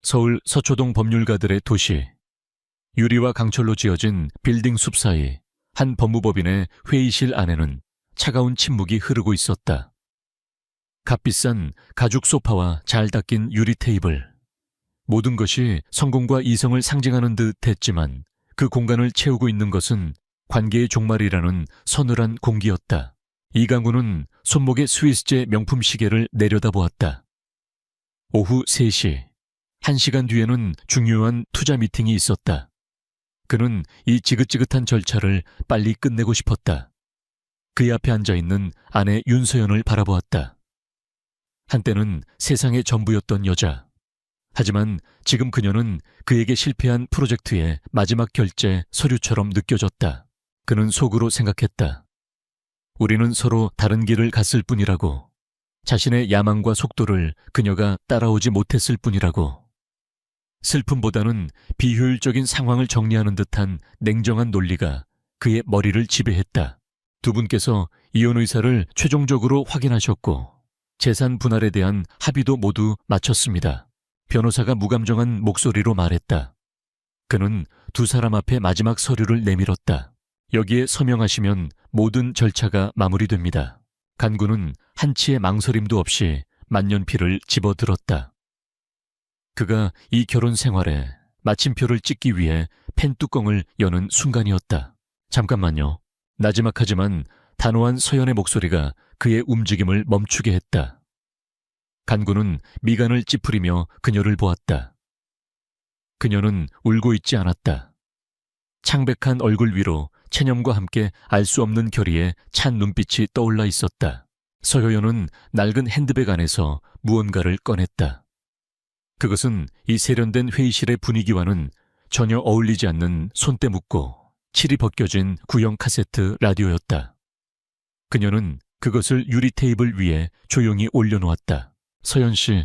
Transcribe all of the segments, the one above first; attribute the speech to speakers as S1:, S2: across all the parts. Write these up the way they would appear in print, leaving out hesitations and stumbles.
S1: 서울 서초동 법률가들의 도시. 유리와 강철로 지어진 빌딩 숲 사이 한 법무법인의 회의실 안에는 차가운 침묵이 흐르고 있었다. 값비싼 가죽 소파와 잘 닦인 유리 테이블. 모든 것이 성공과 이성을 상징하는 듯 했지만 그 공간을 채우고 있는 것은 관계의 종말이라는 서늘한 공기였다. 이강구는 손목에 스위스제 명품 시계를 내려다보았다. 오후 3시. 1시간 뒤에는 중요한 투자 미팅이 있었다. 그는 이 지긋지긋한 절차를 빨리 끝내고 싶었다. 그의 앞에 앉아있는 아내 윤서연을 바라보았다. 한때는 세상의 전부였던 여자. 하지만 지금 그녀는 그에게 실패한 프로젝트의 마지막 결제 서류처럼 느껴졌다. 그는 속으로 생각했다. 우리는 서로 다른 길을 갔을 뿐이라고. 자신의 야망과 속도를 그녀가 따라오지 못했을 뿐이라고. 슬픔보다는 비효율적인 상황을 정리하는 듯한 냉정한 논리가 그의 머리를 지배했다. 두 분께서 이혼 의사를 최종적으로 확인하셨고 재산 분할에 대한 합의도 모두 마쳤습니다. 변호사가 무감정한 목소리로 말했다. 그는 두 사람 앞에 마지막 서류를 내밀었다. 여기에 서명하시면 모든 절차가 마무리됩니다. 간구는 한치의 망설임도 없이 만년필을 집어들었다. 그가 이 결혼 생활에 마침표를 찍기 위해 펜 뚜껑을 여는 순간이었다. 잠깐만요. 나지막하지만 단호한 서연의 목소리가 그의 움직임을 멈추게 했다. 간구는 미간을 찌푸리며 그녀를 보았다. 그녀는 울고 있지 않았다. 창백한 얼굴 위로 체념과 함께 알 수 없는 결의의 찬 눈빛이 떠올라 있었다. 서효연은 낡은 핸드백 안에서 무언가를 꺼냈다. 그것은 이 세련된 회의실의 분위기와는 전혀 어울리지 않는 손때 묶고 칠이 벗겨진 구형 카세트 라디오였다. 그녀는 그것을 유리 테이블 위에 조용히 올려놓았다. 서연 씨,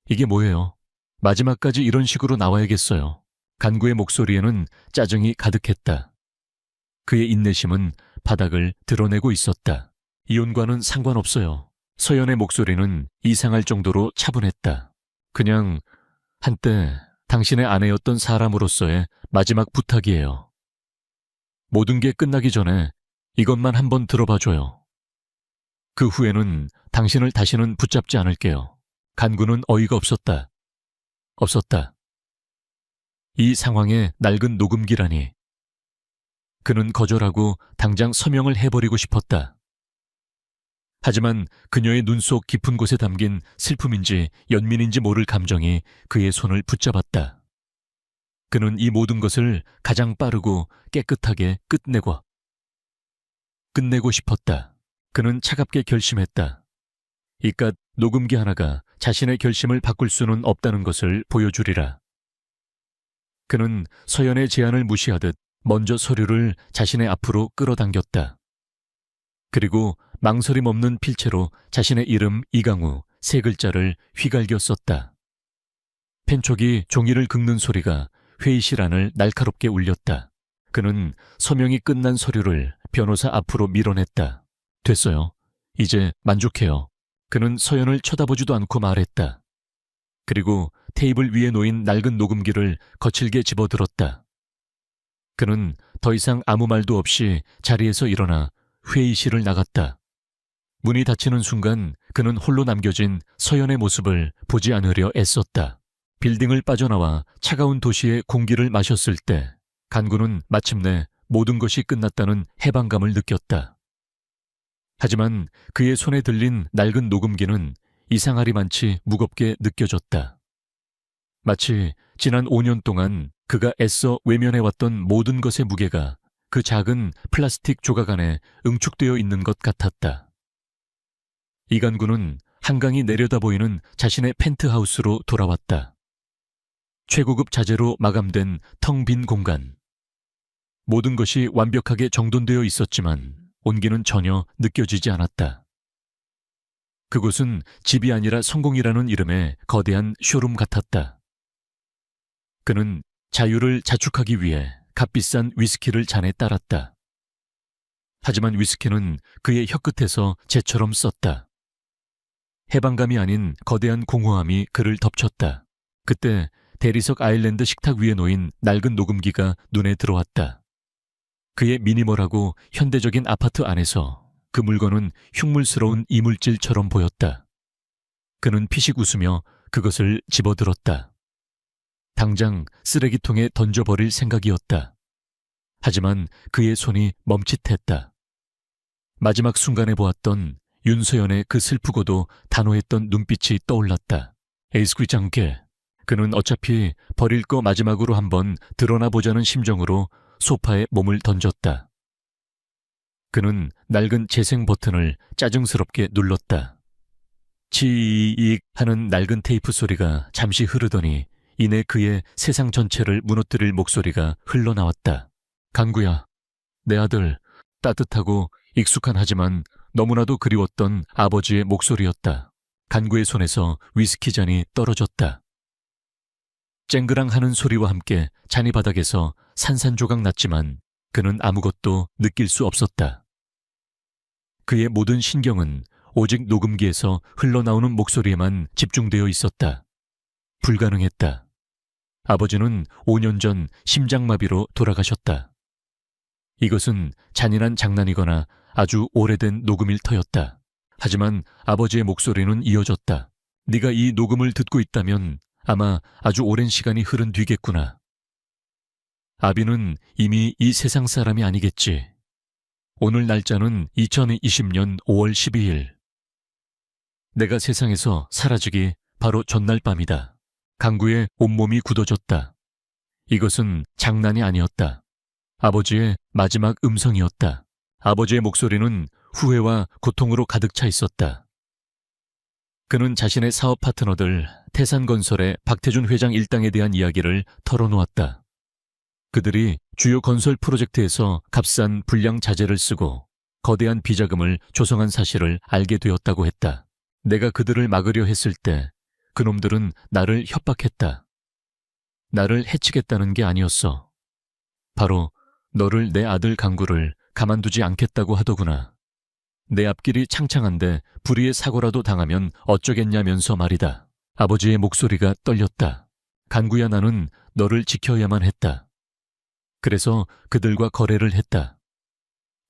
S1: 이게 뭐예요? 마지막까지 이런 식으로 나와야겠어요. 간구의 목소리에는 짜증이 가득했다. 그의 인내심은 바닥을 드러내고 있었다. 이혼과는 상관없어요. 서연의 목소리는 이상할 정도로 차분했다. 그냥 한때 당신의 아내였던 사람으로서의 마지막 부탁이에요. 모든 게 끝나기 전에 이것만 한번 들어봐줘요. 그 후에는 당신을 다시는 붙잡지 않을게요. 간구는 어이가 없었다. 이 상황에 낡은 녹음기라니. 그는 거절하고 당장 서명을 해버리고 싶었다. 하지만 그녀의 눈 속 깊은 곳에 담긴 슬픔인지 연민인지 모를 감정이 그의 손을 붙잡았다. 그는 이 모든 것을 가장 빠르고 깨끗하게 끝내고 싶었다. 그는 차갑게 결심했다. 이깟 녹음기 하나가 자신의 결심을 바꿀 수는 없다는 것을 보여주리라. 그는 서연의 제안을 무시하듯 먼저 서류를 자신의 앞으로 끌어당겼다. 그리고 망설임 없는 필체로 자신의 이름 이강우 3글자를 휘갈겨 썼다. 펜촉이 종이를 긁는 소리가 회의실 안을 날카롭게 울렸다. 그는 서명이 끝난 서류를 변호사 앞으로 밀어냈다. 됐어요. 이제 만족해요. 그는 서연을 쳐다보지도 않고 말했다. 그리고 테이블 위에 놓인 낡은 녹음기를 거칠게 집어들었다. 그는 더 이상 아무 말도 없이 자리에서 일어나 회의실을 나갔다. 문이 닫히는 순간 그는 홀로 남겨진 서연의 모습을 보지 않으려 애썼다. 빌딩을 빠져나와 차가운 도시의 공기를 마셨을 때 간구는 마침내 모든 것이 끝났다는 해방감을 느꼈다. 하지만 그의 손에 들린 낡은 녹음기는 이상하리만치 무겁게 느껴졌다. 마치 지난 5년 동안 그가 애써 외면해왔던 모든 것의 무게가 그 작은 플라스틱 조각 안에 응축되어 있는 것 같았다. 이간구는 한강이 내려다 보이는 자신의 펜트하우스로 돌아왔다. 최고급 자재로 마감된 텅 빈 공간. 모든 것이 완벽하게 정돈되어 있었지만 온기는 전혀 느껴지지 않았다. 그곳은 집이 아니라 성공이라는 이름의 거대한 쇼룸 같았다. 그는 자유를 자축하기 위해 값비싼 위스키를 잔에 따랐다. 하지만 위스키는 그의 혀끝에서 재처럼 썼다. 해방감이 아닌 거대한 공허함이 그를 덮쳤다. 그때 대리석 아일랜드 식탁 위에 놓인 낡은 녹음기가 눈에 들어왔다. 그의 미니멀하고 현대적인 아파트 안에서 그 물건은 흉물스러운 이물질처럼 보였다. 그는 피식 웃으며 그것을 집어들었다. 당장 쓰레기통에 던져버릴 생각이었다. 하지만 그의 손이 멈칫했다. 마지막 순간에 보았던 윤서연의 그 슬프고도 단호했던 눈빛이 떠올랐다. 에이스 귀장께 그는 어차피 버릴 거 마지막으로 한번 드러나 보자는 심정으로 소파에 몸을 던졌다. 그는 낡은 재생 버튼을 짜증스럽게 눌렀다. 치익 하는 낡은 테이프 소리가 잠시 흐르더니 이내 그의 세상 전체를 무너뜨릴 목소리가 흘러나왔다. 간구야, 내 아들. 따뜻하고 익숙한 하지만 너무나도 그리웠던 아버지의 목소리였다. 간구의 손에서 위스키 잔이 떨어졌다. 쨍그랑하는 소리와 함께 잔이 바닥에서 산산조각 났지만 그는 아무것도 느낄 수 없었다. 그의 모든 신경은 오직 녹음기에서 흘러나오는 목소리에만 집중되어 있었다. 불가능했다. 아버지는 5년 전 심장마비로 돌아가셨다. 이것은 잔인한 장난이거나 아주 오래된 녹음 일터였다. 하지만 아버지의 목소리는 이어졌다. 네가 이 녹음을 듣고 있다면 아마 아주 오랜 시간이 흐른 뒤겠구나. 아비는 이미 이 세상 사람이 아니겠지. 오늘 날짜는 2020년 5월 12일. 내가 세상에서 사라지기 바로 전날 밤이다. 강구의 온몸이 굳어졌다. 이것은 장난이 아니었다. 아버지의 마지막 음성이었다. 아버지의 목소리는 후회와 고통으로 가득 차 있었다. 그는 자신의 사업 파트너들 태산건설의 박태준 회장 일당에 대한 이야기를 털어놓았다. 그들이 주요 건설 프로젝트에서 값싼 불량 자재를 쓰고 거대한 비자금을 조성한 사실을 알게 되었다고 했다. 내가 그들을 막으려 했을 때 그놈들은 나를 협박했다. 나를 해치겠다는 게 아니었어. 바로 너를 내 아들 강구를 가만두지 않겠다고 하더구나. 내 앞길이 창창한데 불의의 사고라도 당하면 어쩌겠냐면서 말이다. 아버지의 목소리가 떨렸다. 간구야, 나는 너를 지켜야만 했다. 그래서 그들과 거래를 했다.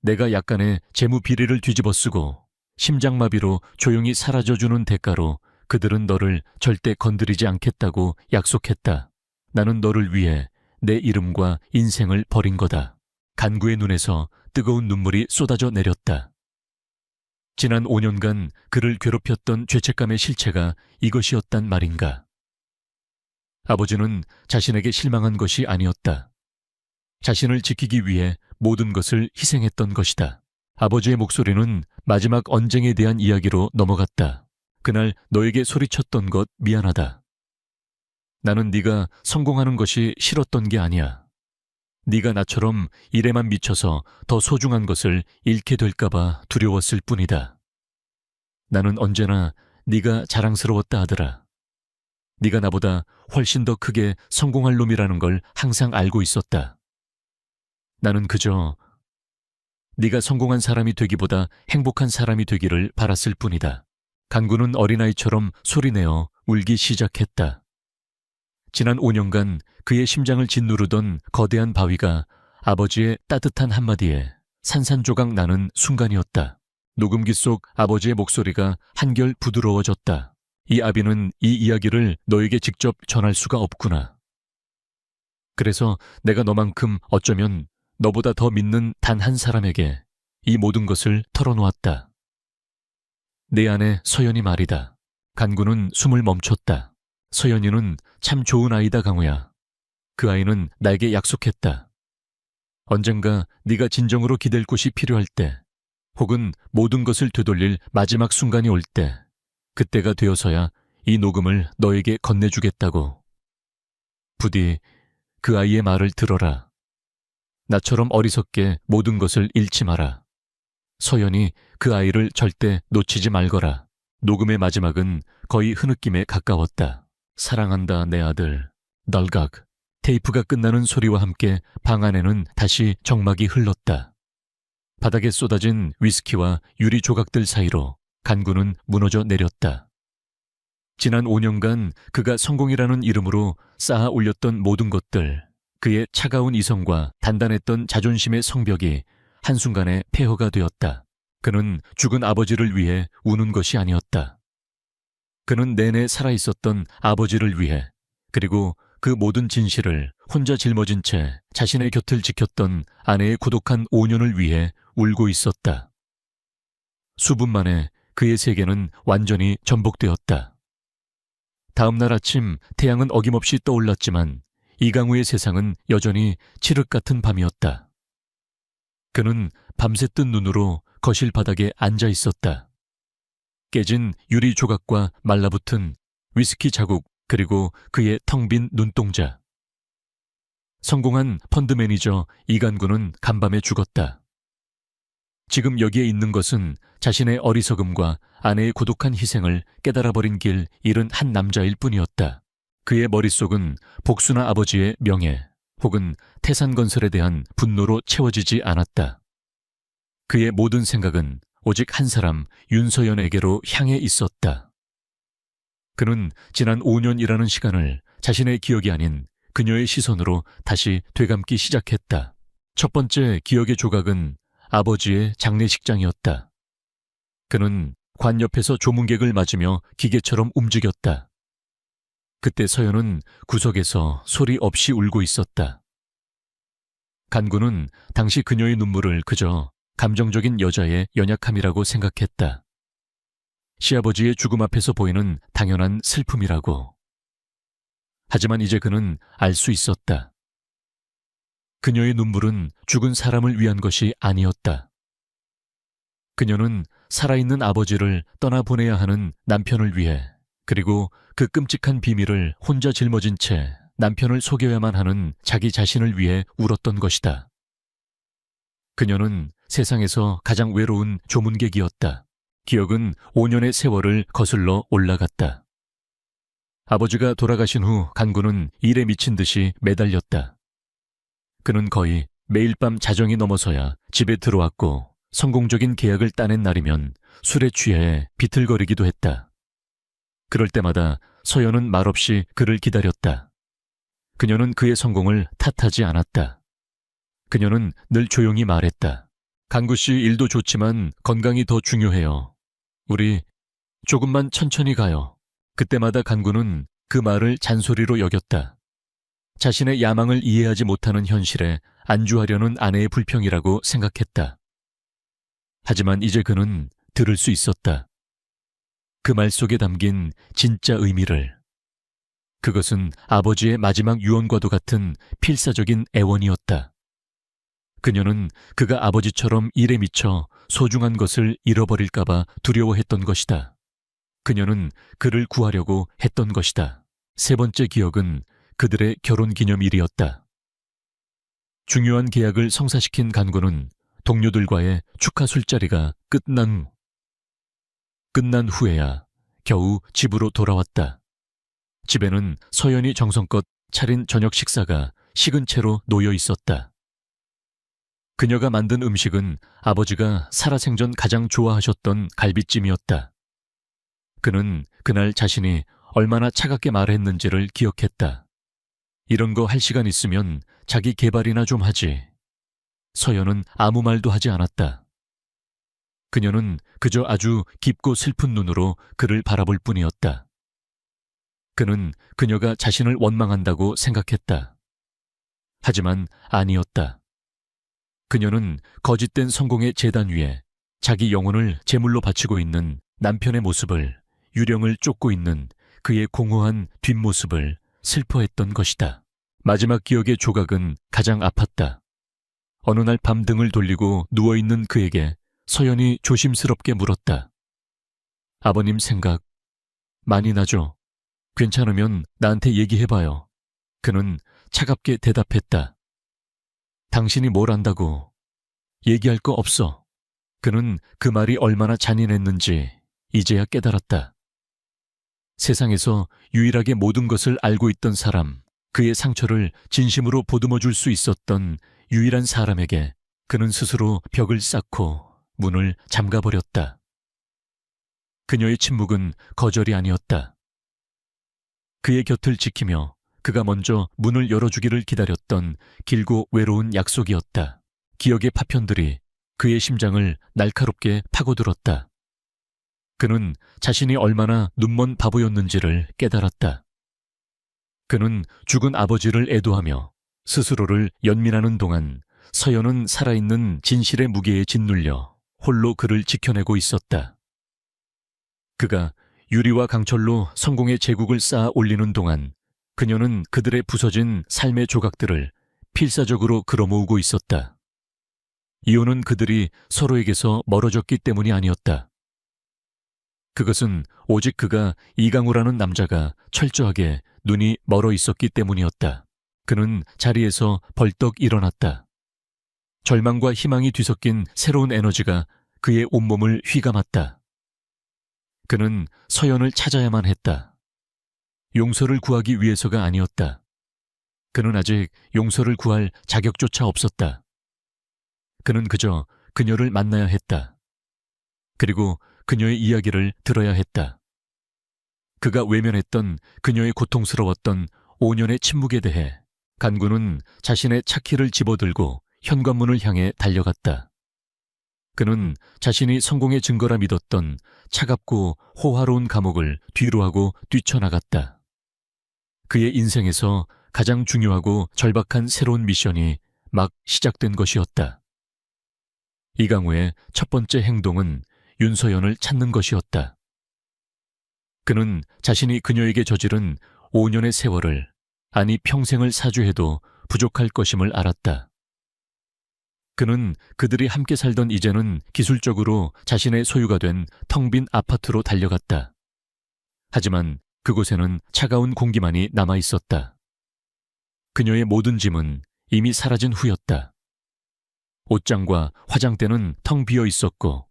S1: 내가 약간의 재무 비리를 뒤집어쓰고 심장마비로 조용히 사라져주는 대가로 그들은 너를 절대 건드리지 않겠다고 약속했다. 나는 너를 위해 내 이름과 인생을 버린 거다. 간구의 눈에서 뜨거운 눈물이 쏟아져 내렸다. 지난 5년간 그를 괴롭혔던 죄책감의 실체가 이것이었단 말인가. 아버지는 자신에게 실망한 것이 아니었다. 자신을 지키기 위해 모든 것을 희생했던 것이다. 아버지의 목소리는 마지막 언쟁에 대한 이야기로 넘어갔다. 그날 너에게 소리쳤던 것 미안하다. 나는 네가 성공하는 것이 싫었던 게 아니야. 네가 나처럼 일에만 미쳐서 더 소중한 것을 잃게 될까봐 두려웠을 뿐이다. 나는 언제나 네가 자랑스러웠다 아들아. 네가 나보다 훨씬 더 크게 성공할 놈이라는 걸 항상 알고 있었다. 나는 그저 네가 성공한 사람이 되기보다 행복한 사람이 되기를 바랐을 뿐이다. 간구는 어린아이처럼 소리내어 울기 시작했다. 지난 5년간 그의 심장을 짓누르던 거대한 바위가 아버지의 따뜻한 한마디에 산산조각 나는 순간이었다. 녹음기 속 아버지의 목소리가 한결 부드러워졌다. 이 아비는 이 이야기를 너에게 직접 전할 수가 없구나. 그래서 내가 너만큼 어쩌면 너보다 더 믿는 단 한 사람에게 이 모든 것을 털어놓았다. 내 아내 서연이 말이다. 간구는 숨을 멈췄다. 서연이는 참 좋은 아이다 강우야. 그 아이는 나에게 약속했다. 언젠가 네가 진정으로 기댈 곳이 필요할 때 혹은 모든 것을 되돌릴 마지막 순간이 올 때 그때가 되어서야 이 녹음을 너에게 건네주겠다고. 부디 그 아이의 말을 들어라. 나처럼 어리석게 모든 것을 잃지 마라. 서연이 그 아이를 절대 놓치지 말거라. 녹음의 마지막은 거의 흐느낌에 가까웠다. 사랑한다 내 아들. 널각. 테이프가 끝나는 소리와 함께 방 안에는 다시 정막이 흘렀다. 바닥에 쏟아진 위스키와 유리 조각들 사이로 간구는 무너져 내렸다. 지난 5년간 그가 성공이라는 이름으로 쌓아 올렸던 모든 것들, 그의 차가운 이성과 단단했던 자존심의 성벽이 한순간에 폐허가 되었다. 그는 죽은 아버지를 위해 우는 것이 아니었다. 그는 내내 살아있었던 아버지를 위해, 그리고 그 모든 진실을 혼자 짊어진 채 자신의 곁을 지켰던 아내의 고독한 5년을 위해 울고 있었다. 수분 만에 그의 세계는 완전히 전복되었다. 다음 날 아침 태양은 어김없이 떠올랐지만 이강우의 세상은 여전히 칠흑 같은 밤이었다. 그는 밤새 뜬 눈으로 거실 바닥에 앉아 있었다. 깨진 유리 조각과 말라붙은 위스키 자국, 그리고 그의 텅 빈 눈동자. 성공한 펀드 매니저 이간구는 간밤에 죽었다. 지금 여기에 있는 것은 자신의 어리석음과 아내의 고독한 희생을 깨달아버린 길 잃은 한 남자일 뿐이었다. 그의 머릿속은 복수나 아버지의 명예 혹은 태산건설에 대한 분노로 채워지지 않았다. 그의 모든 생각은 오직 한 사람 윤서연에게로 향해 있었다. 그는 지난 5년이라는 시간을 자신의 기억이 아닌 그녀의 시선으로 다시 되감기 시작했다. 첫 번째 기억의 조각은 아버지의 장례식장이었다. 그는 관 옆에서 조문객을 맞으며 기계처럼 움직였다. 그때 서연은 구석에서 소리 없이 울고 있었다. 간구는 당시 그녀의 눈물을 그저 감정적인 여자의 연약함이라고 생각했다. 시아버지의 죽음 앞에서 보이는 당연한 슬픔이라고. 하지만 이제 그는 알 수 있었다. 그녀의 눈물은 죽은 사람을 위한 것이 아니었다. 그녀는 살아있는 아버지를 떠나보내야 하는 남편을 위해, 그리고 그 끔찍한 비밀을 혼자 짊어진 채 남편을 속여야만 하는 자기 자신을 위해 울었던 것이다. 그녀는 세상에서 가장 외로운 조문객이었다. 기억은 5년의 세월을 거슬러 올라갔다. 아버지가 돌아가신 후 간구는 일에 미친 듯이 매달렸다. 그는 거의 매일 밤 자정이 넘어서야 집에 들어왔고 성공적인 계약을 따낸 날이면 술에 취해 비틀거리기도 했다. 그럴 때마다 서연은 말없이 그를 기다렸다. 그녀는 그의 성공을 탓하지 않았다. 그녀는 늘 조용히 말했다. 간구 씨 일도 좋지만 건강이 더 중요해요. 우리 조금만 천천히 가요. 그때마다 간구는 그 말을 잔소리로 여겼다. 자신의 야망을 이해하지 못하는 현실에 안주하려는 아내의 불평이라고 생각했다. 하지만 이제 그는 들을 수 있었다. 그 말 속에 담긴 진짜 의미를. 그것은 아버지의 마지막 유언과도 같은 필사적인 애원이었다. 그녀는 그가 아버지처럼 일에 미쳐 소중한 것을 잃어버릴까봐 두려워했던 것이다. 그녀는 그를 구하려고 했던 것이다. 세 번째 기억은 그들의 결혼기념일이었다. 중요한 계약을 성사시킨 간구는 동료들과의 축하 술자리가 끝난 후에야 겨우 집으로 돌아왔다. 집에는 서연이 정성껏 차린 저녁 식사가 식은 채로 놓여 있었다. 그녀가 만든 음식은 아버지가 살아생전 가장 좋아하셨던 갈비찜이었다. 그는 그날 자신이 얼마나 차갑게 말했는지를 기억했다. 이런 거 할 시간 있으면 자기 개발이나 좀 하지. 서연은 아무 말도 하지 않았다. 그녀는 그저 아주 깊고 슬픈 눈으로 그를 바라볼 뿐이었다. 그는 그녀가 자신을 원망한다고 생각했다. 하지만 아니었다. 그녀는 거짓된 성공의 제단 위에 자기 영혼을 제물로 바치고 있는 남편의 모습을, 유령을 쫓고 있는 그의 공허한 뒷모습을 슬퍼했던 것이다. 마지막 기억의 조각은 가장 아팠다. 어느 날 밤 등을 돌리고 누워있는 그에게 서연이 조심스럽게 물었다. 아버님 생각 많이 나죠? 괜찮으면 나한테 얘기해봐요. 그는 차갑게 대답했다. 당신이 뭘 안다고. 얘기할 거 없어. 그는 그 말이 얼마나 잔인했는지 이제야 깨달았다. 세상에서 유일하게 모든 것을 알고 있던 사람, 그의 상처를 진심으로 보듬어 줄 수 있었던 유일한 사람에게 그는 스스로 벽을 쌓고 문을 잠가버렸다. 그녀의 침묵은 거절이 아니었다. 그의 곁을 지키며 그가 먼저 문을 열어주기를 기다렸던 길고 외로운 약속이었다. 기억의 파편들이 그의 심장을 날카롭게 파고들었다. 그는 자신이 얼마나 눈먼 바보였는지를 깨달았다. 그는 죽은 아버지를 애도하며 스스로를 연민하는 동안 서연은 살아있는 진실의 무게에 짓눌려 홀로 그를 지켜내고 있었다. 그가 유리와 강철로 성공의 제국을 쌓아 올리는 동안 그녀는 그들의 부서진 삶의 조각들을 필사적으로 끌어모으고 있었다. 이유는 그들이 서로에게서 멀어졌기 때문이 아니었다. 그것은 오직 그가 이강우라는 남자가 철저하게 눈이 멀어 있었기 때문이었다. 그는 자리에서 벌떡 일어났다. 절망과 희망이 뒤섞인 새로운 에너지가 그의 온몸을 휘감았다. 그는 서연을 찾아야만 했다. 용서를 구하기 위해서가 아니었다. 그는 아직 용서를 구할 자격조차 없었다. 그는 그저 그녀를 만나야 했다. 그리고 그녀의 이야기를 들어야 했다. 그가 외면했던 그녀의 고통스러웠던 5년의 침묵에 대해 간구는 자신의 차키를 집어들고 현관문을 향해 달려갔다. 그는 자신이 성공의 증거라 믿었던 차갑고 호화로운 감옥을 뒤로하고 뛰쳐나갔다. 그의 인생에서 가장 중요하고 절박한 새로운 미션이 막 시작된 것이었다. 이강우의 첫 번째 행동은 윤서연을 찾는 것이었다. 그는 자신이 그녀에게 저지른 5년의 세월을, 아니 평생을 사죄해도 부족할 것임을 알았다. 그는 그들이 함께 살던 이제는 기술적으로 자신의 소유가 된 텅 빈 아파트로 달려갔다. 하지만 그곳에는 차가운 공기만이 남아 있었다. 그녀의 모든 짐은 이미 사라진 후였다. 옷장과 화장대는 텅 비어 있었고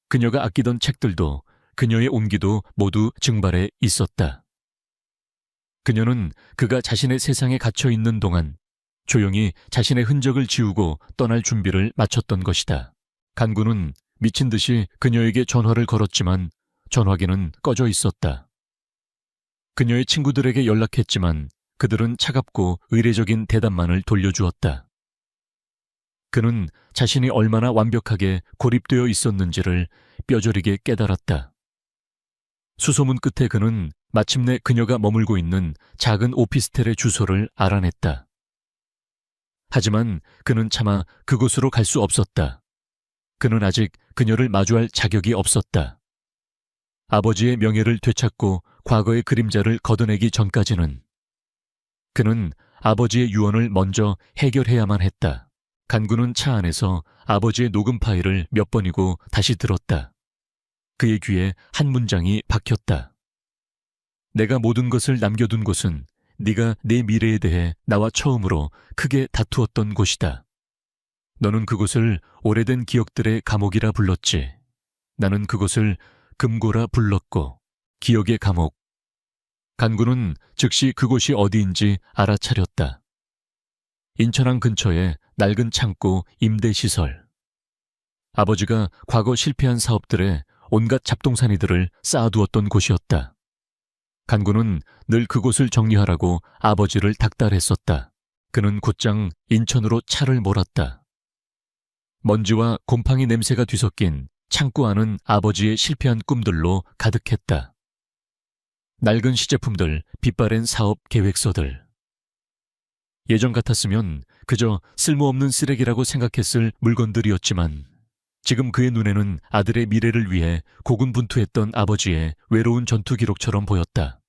S1: 그녀가 아끼던 책들도 그녀의 온기도 모두 증발해 있었다. 그녀는 그가 자신의 세상에 갇혀 있는 동안 조용히 자신의 흔적을 지우고 떠날 준비를 마쳤던 것이다. 간구는 미친 듯이 그녀에게 전화를 걸었지만 전화기는 꺼져 있었다. 그녀의 친구들에게 연락했지만 그들은 차갑고 의례적인 대답만을 돌려주었다. 그는 자신이 얼마나 완벽하게 고립되어 있었는지를 뼈저리게 깨달았다. 수소문 끝에 그는 마침내 그녀가 머물고 있는 작은 오피스텔의 주소를 알아냈다. 하지만 그는 차마 그곳으로 갈 수 없었다. 그는 아직 그녀를 마주할 자격이 없었다. 아버지의 명예를 되찾고 과거의 그림자를 걷어내기 전까지는 그는 아버지의 유언을 먼저 해결해야만 했다. 간구는 차 안에서 아버지의 녹음 파일을 몇 번이고 다시 들었다. 그의 귀에 한 문장이 박혔다. 내가 모든 것을 남겨둔 곳은 네가 내 미래에 대해 나와 처음으로 크게 다투었던 곳이다. 너는 그곳을 오래된 기억들의 감옥이라 불렀지. 나는 그곳을 금고라 불렀고 기억의 감옥. 간구는 즉시 그곳이 어디인지 알아차렸다. 인천항 근처의 낡은 창고 임대시설. 아버지가 과거 실패한 사업들에 온갖 잡동사니들을 쌓아두었던 곳이었다. 간구는 늘 그곳을 정리하라고 아버지를 닥달했었다. 그는 곧장 인천으로 차를 몰았다. 먼지와 곰팡이 냄새가 뒤섞인 창고 안은 아버지의 실패한 꿈들로 가득했다. 낡은 시제품들, 빛바랜 사업 계획서들. 예전 같았으면 그저 쓸모없는 쓰레기라고 생각했을 물건들이었지만 지금 그의 눈에는 아들의 미래를 위해 고군분투했던 아버지의 외로운 전투 기록처럼 보였다.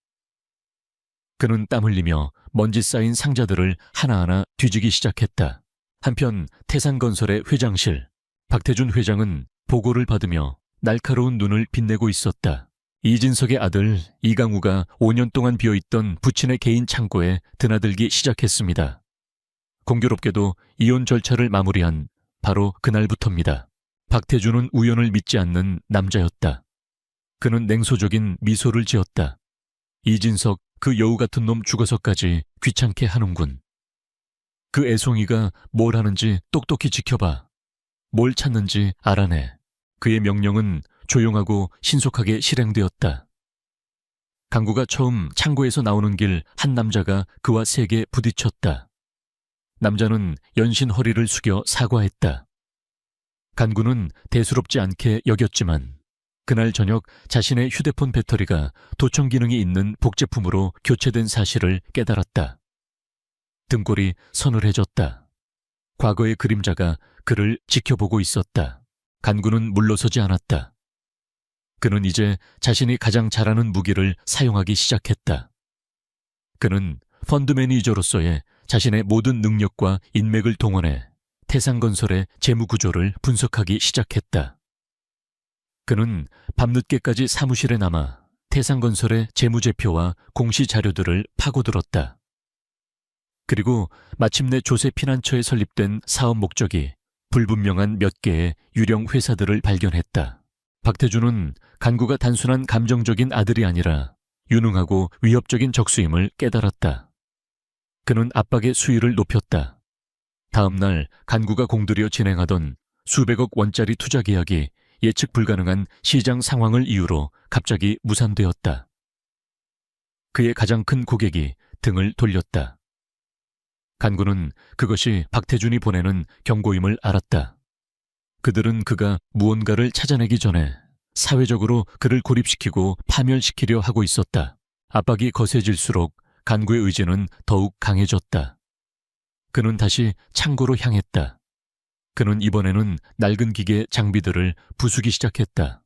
S1: 그는 땀 흘리며 먼지 쌓인 상자들을 하나하나 뒤지기 시작했다. 한편 태산건설의 회장실, 박태준 회장은 보고를 받으며 날카로운 눈을 빛내고 있었다. 이진석의 아들 이강우가 5년 동안 비어있던 부친의 개인 창고에 드나들기 시작했습니다. 공교롭게도 이혼 절차를 마무리한 바로 그날부터입니다. 박태준은 우연을 믿지 않는 남자였다. 그는 냉소적인 미소를 지었다. 이진석 그 여우 같은 놈 죽어서까지 귀찮게 하는군. 그 애송이가 뭘 하는지 똑똑히 지켜봐. 뭘 찾는지 알아내. 그의 명령은 조용하고 신속하게 실행되었다. 강구가 처음 창고에서 나오는 길 한 남자가 그와 세게 부딪혔다. 남자는 연신 허리를 숙여 사과했다. 간구는 대수롭지 않게 여겼지만 그날 저녁 자신의 휴대폰 배터리가 도청 기능이 있는 복제품으로 교체된 사실을 깨달았다. 등골이 서늘해졌다. 과거의 그림자가 그를 지켜보고 있었다. 간구는 물러서지 않았다. 그는 이제 자신이 가장 잘하는 무기를 사용하기 시작했다. 그는 펀드 매니저로서의 자신의 모든 능력과 인맥을 동원해 태상건설의 재무구조를 분석하기 시작했다. 그는 밤늦게까지 사무실에 남아 태상건설의 재무제표와 공시자료들을 파고들었다. 그리고 마침내 조세 피난처에 설립된 사업 목적이 불분명한 몇 개의 유령 회사들을 발견했다. 박태준은 간구가 단순한 감정적인 아들이 아니라 유능하고 위협적인 적수임을 깨달았다. 그는 압박의 수위를 높였다. 다음 날 간구가 공들여 진행하던 수백억 원짜리 투자 계약이 예측 불가능한 시장 상황을 이유로 갑자기 무산되었다. 그의 가장 큰 고객이 등을 돌렸다. 간구는 그것이 박태준이 보내는 경고임을 알았다. 그들은 그가 무언가를 찾아내기 전에 사회적으로 그를 고립시키고 파멸시키려 하고 있었다. 압박이 거세질수록 간구의 의지는 더욱 강해졌다. 그는 다시 창고로 향했다. 그는 이번에는 낡은 기계 장비들을 부수기 시작했다.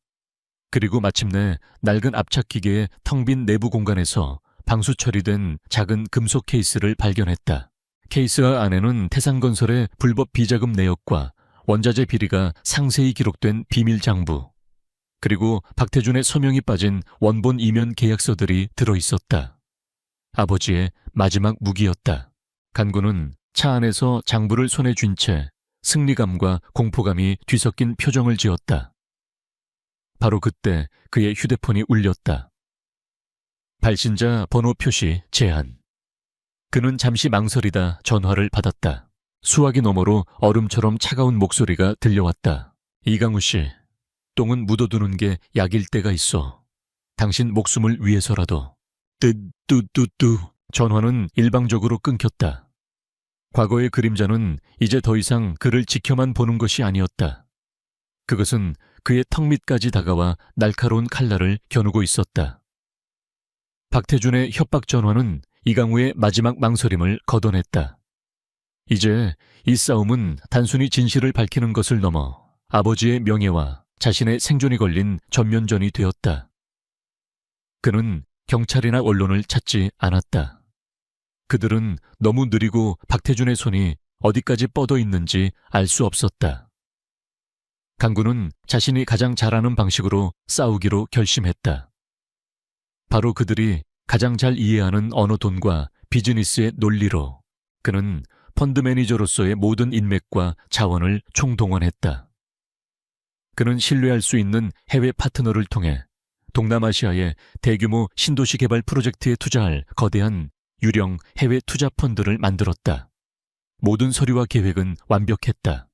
S1: 그리고 마침내 낡은 압착기계의 텅 빈 내부 공간에서 방수 처리된 작은 금속 케이스를 발견했다. 케이스와 안에는 태상건설의 불법 비자금 내역과 원자재 비리가 상세히 기록된 비밀 장부, 그리고 박태준의 서명이 빠진 원본 이면 계약서들이 들어있었다. 아버지의 마지막 무기였다. 간구는 차 안에서 장부를 손에 쥔 채 승리감과 공포감이 뒤섞인 표정을 지었다. 바로 그때 그의 휴대폰이 울렸다. 발신자 번호 표시 제한. 그는 잠시 망설이다 전화를 받았다. 수화기 너머로 얼음처럼 차가운 목소리가 들려왔다. 이강우 씨, 똥은 묻어두는 게 약일 때가 있어. 당신 목숨을 위해서라도. 뚜뚜뚜뚜. 전화는 일방적으로 끊겼다. 과거의 그림자는 이제 더 이상 그를 지켜만 보는 것이 아니었다. 그것은 그의 턱 밑까지 다가와 날카로운 칼날을 겨누고 있었다. 박태준의 협박 전화는 이강우의 마지막 망설임을 걷어냈다. 이제 이 싸움은 단순히 진실을 밝히는 것을 넘어 아버지의 명예와 자신의 생존이 걸린 전면전이 되었다. 그는 경찰이나 언론을 찾지 않았다. 그들은 너무 느리고 박태준의 손이 어디까지 뻗어 있는지 알 수 없었다. 간구는 자신이 가장 잘하는 방식으로 싸우기로 결심했다. 바로 그들이 가장 잘 이해하는 언어돈과 비즈니스의 논리로 그는 펀드 매니저로서의 모든 인맥과 자원을 총동원했다. 그는 신뢰할 수 있는 해외 파트너를 통해 동남아시아의 대규모 신도시 개발 프로젝트에 투자할 거대한 유령 해외 투자 펀드를 만들었다. 모든 서류와 계획은 완벽했다.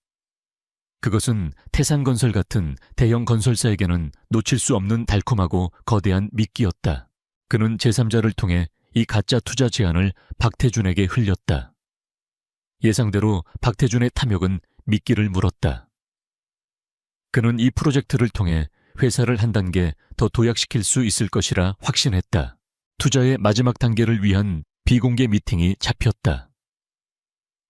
S1: 그것은 태산건설 같은 대형 건설사에게는 놓칠 수 없는 달콤하고 거대한 미끼였다. 그는 제3자를 통해 이 가짜 투자 제안을 박태준에게 흘렸다. 예상대로 박태준의 탐욕은 미끼를 물었다. 그는 이 프로젝트를 통해 회사를 한 단계 더 도약시킬 수 있을 것이라 확신했다. 투자의 마지막 단계를 위한 비공개 미팅이 잡혔다.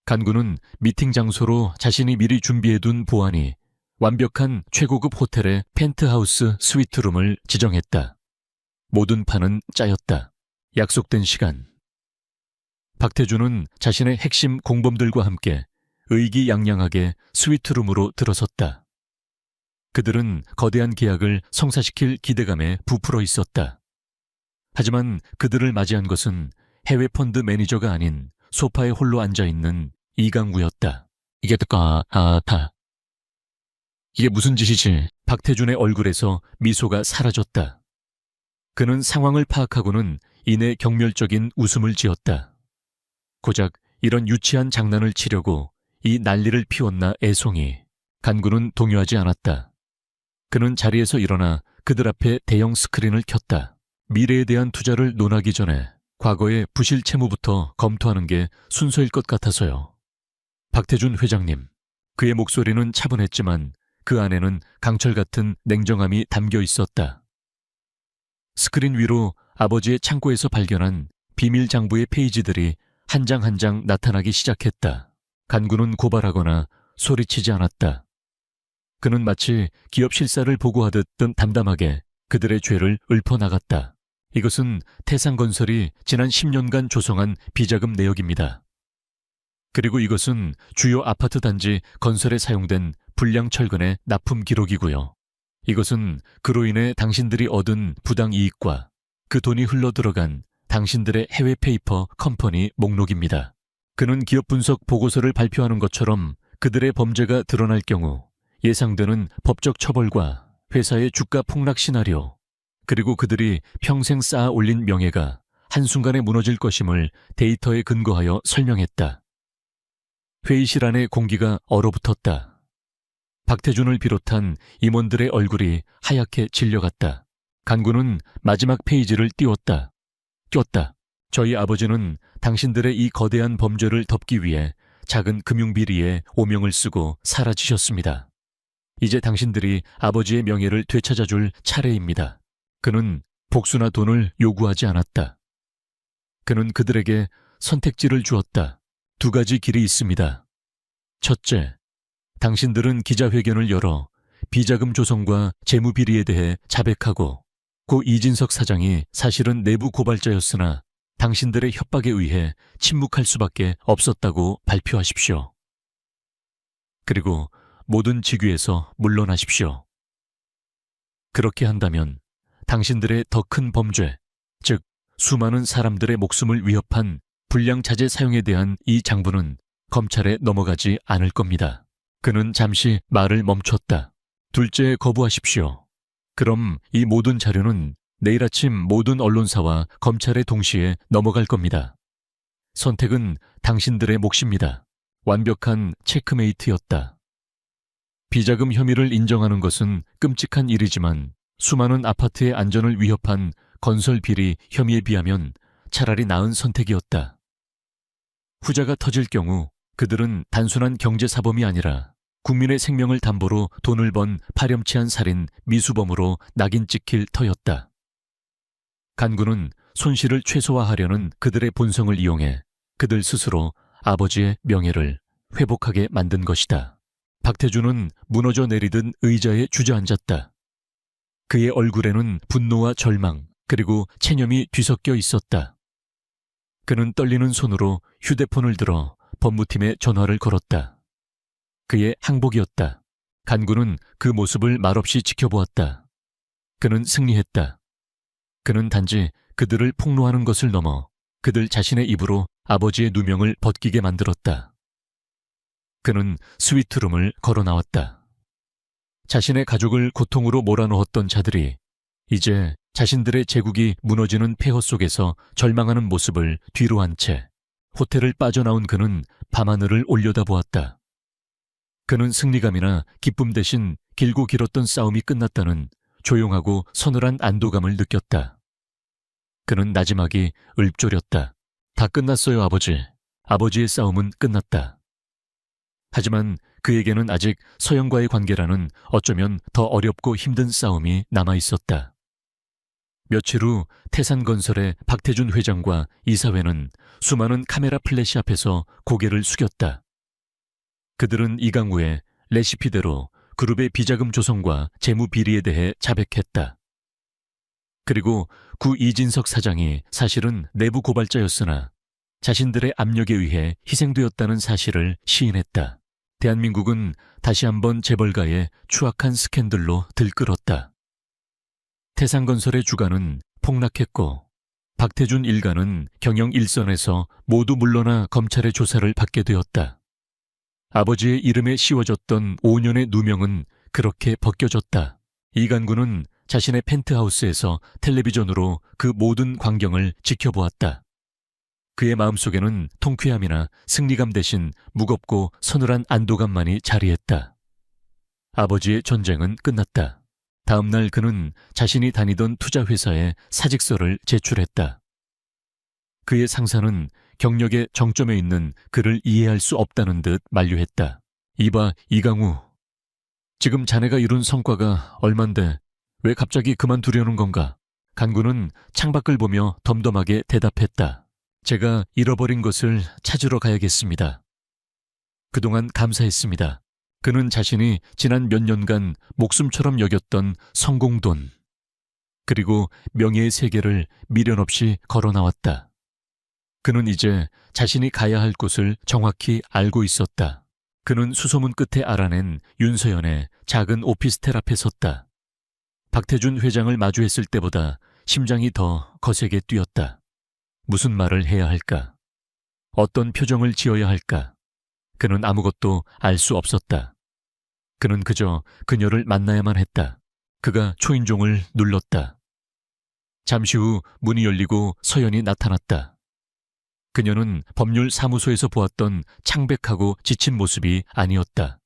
S1: 간구는 미팅 장소로 자신이 미리 준비해둔 보안이 완벽한 최고급 호텔의 펜트하우스 스위트룸을 지정했다. 모든 판은 짜였다. 약속된 시간. 박태준은 자신의 핵심 공범들과 함께 의기양양하게 스위트룸으로 들어섰다. 그들은 거대한 계약을 성사시킬 기대감에 부풀어 있었다. 하지만 그들을 맞이한 것은 해외 펀드 매니저가 아닌 소파에 홀로 앉아있는 이강구였다. 이게 무슨 짓이지? 박태준의 얼굴에서 미소가 사라졌다. 그는 상황을 파악하고는 이내 경멸적인 웃음을 지었다. 고작 이런 유치한 장난을 치려고 이 난리를 피웠나 애송이. 간구는 동요하지 않았다. 그는 자리에서 일어나 그들 앞에 대형 스크린을 켰다. 미래에 대한 투자를 논하기 전에 과거의 부실 채무부터 검토하는 게 순서일 것 같아서요. 박태준 회장님, 그의 목소리는 차분했지만 그 안에는 강철 같은 냉정함이 담겨 있었다. 스크린 위로 아버지의 창고에서 발견한 비밀 장부의 페이지들이 한 장 한 장 나타나기 시작했다. 간구는 고발하거나 소리치지 않았다. 그는 마치 기업 실사를 보고하듯 담담하게 그들의 죄를 읊어나갔다. 이것은 태상건설이 지난 10년간 조성한 비자금 내역입니다. 그리고 이것은 주요 아파트 단지 건설에 사용된 불량 철근의 납품 기록이고요. 이것은 그로 인해 당신들이 얻은 부당 이익과 그 돈이 흘러들어간 당신들의 해외 페이퍼 컴퍼니 목록입니다. 그는 기업 분석 보고서를 발표하는 것처럼 그들의 범죄가 드러날 경우 예상되는 법적 처벌과 회사의 주가 폭락 시나리오, 그리고 그들이 평생 쌓아 올린 명예가 한순간에 무너질 것임을 데이터에 근거하여 설명했다. 회의실 안의 공기가 얼어붙었다. 박태준을 비롯한 임원들의 얼굴이 하얗게 질려갔다. 간구는 마지막 페이지를 띄웠다. 꼈다. 저희 아버지는 당신들의 이 거대한 범죄를 덮기 위해 작은 금융비리에 오명을 쓰고 사라지셨습니다. 이제 당신들이 아버지의 명예를 되찾아줄 차례입니다. 그는 복수나 돈을 요구하지 않았다. 그는 그들에게 선택지를 주었다. 2가지 길이 있습니다. 첫째, 당신들은 기자회견을 열어 비자금 조성과 재무비리에 대해 자백하고 고 이진석 사장이 사실은 내부 고발자였으나 당신들의 협박에 의해 침묵할 수밖에 없었다고 발표하십시오. 그리고 모든 직위에서 물러나십시오. 그렇게 한다면 당신들의 더 큰 범죄, 즉 수많은 사람들의 목숨을 위협한 불량자재 사용에 대한 이 장부는 검찰에 넘어가지 않을 겁니다. 그는 잠시 말을 멈췄다. 둘째, 거부하십시오. 그럼 이 모든 자료는 내일 아침 모든 언론사와 검찰에 동시에 넘어갈 겁니다. 선택은 당신들의 몫입니다. 완벽한 체크메이트였다. 비자금 혐의를 인정하는 것은 끔찍한 일이지만 수많은 아파트의 안전을 위협한 건설 비리 혐의에 비하면 차라리 나은 선택이었다. 후자가 터질 경우 그들은 단순한 경제사범이 아니라 국민의 생명을 담보로 돈을 번 파렴치한 살인 미수범으로 낙인 찍힐 터였다. 간구는 손실을 최소화하려는 그들의 본성을 이용해 그들 스스로 아버지의 명예를 회복하게 만든 것이다. 박태준은 무너져 내리던 의자에 주저앉았다. 그의 얼굴에는 분노와 절망 그리고 체념이 뒤섞여 있었다. 그는 떨리는 손으로 휴대폰을 들어 법무팀에 전화를 걸었다. 그의 항복이었다. 간구는 그 모습을 말없이 지켜보았다. 그는 승리했다. 그는 단지 그들을 폭로하는 것을 넘어 그들 자신의 입으로 아버지의 누명을 벗기게 만들었다. 그는 스위트룸을 걸어 나왔다. 자신의 가족을 고통으로 몰아넣었던 자들이 이제 자신들의 제국이 무너지는 폐허 속에서 절망하는 모습을 뒤로 한 채 호텔을 빠져나온 그는 밤하늘을 올려다보았다. 그는 승리감이나 기쁨 대신 길고 길었던 싸움이 끝났다는 조용하고 서늘한 안도감을 느꼈다. 그는 나지막이 읊조렸다. 다 끝났어요, 아버지. 아버지의 싸움은 끝났다. 하지만 그에게는 아직 서영과의 관계라는 어쩌면 더 어렵고 힘든 싸움이 남아있었다. 며칠 후 태산건설의 박태준 회장과 이사회는 수많은 카메라 플래시 앞에서 고개를 숙였다. 그들은 이강우의 레시피대로 그룹의 비자금 조성과 재무 비리에 대해 자백했다. 그리고 구 이진석 사장이 사실은 내부 고발자였으나 자신들의 압력에 의해 희생되었다는 사실을 시인했다. 대한민국은 다시 한번 재벌가의 추악한 스캔들로 들끓었다. 태상건설의 주가는 폭락했고 박태준 일가는 경영 일선에서 모두 물러나 검찰의 조사를 받게 되었다. 아버지의 이름에 씌워졌던 5년의 누명은 그렇게 벗겨졌다. 이간구는 자신의 펜트하우스에서 텔레비전으로 그 모든 광경을 지켜보았다. 그의 마음속에는 통쾌함이나 승리감 대신 무겁고 서늘한 안도감만이 자리했다. 아버지의 전쟁은 끝났다. 다음 날 그는 자신이 다니던 투자회사에 사직서를 제출했다. 그의 상사는 경력의 정점에 있는 그를 이해할 수 없다는 듯 만류했다. 이봐, 이강우. 지금 자네가 이룬 성과가 얼만데 왜 갑자기 그만두려는 건가? 간구는 창밖을 보며 덤덤하게 대답했다. 제가 잃어버린 것을 찾으러 가야겠습니다. 그동안 감사했습니다. 그는 자신이 지난 몇 년간 목숨처럼 여겼던 성공돈, 그리고 명예의 세계를 미련 없이 걸어 나왔다. 그는 이제 자신이 가야 할 곳을 정확히 알고 있었다. 그는 수소문 끝에 알아낸 윤서연의 작은 오피스텔 앞에 섰다. 박태준 회장을 마주했을 때보다 심장이 더 거세게 뛰었다. 무슨 말을 해야 할까? 어떤 표정을 지어야 할까? 그는 아무것도 알 수 없었다. 그는 그저 그녀를 만나야만 했다. 그가 초인종을 눌렀다. 잠시 후 문이 열리고 서연이 나타났다. 그녀는 법률 사무소에서 보았던 창백하고 지친 모습이 아니었다.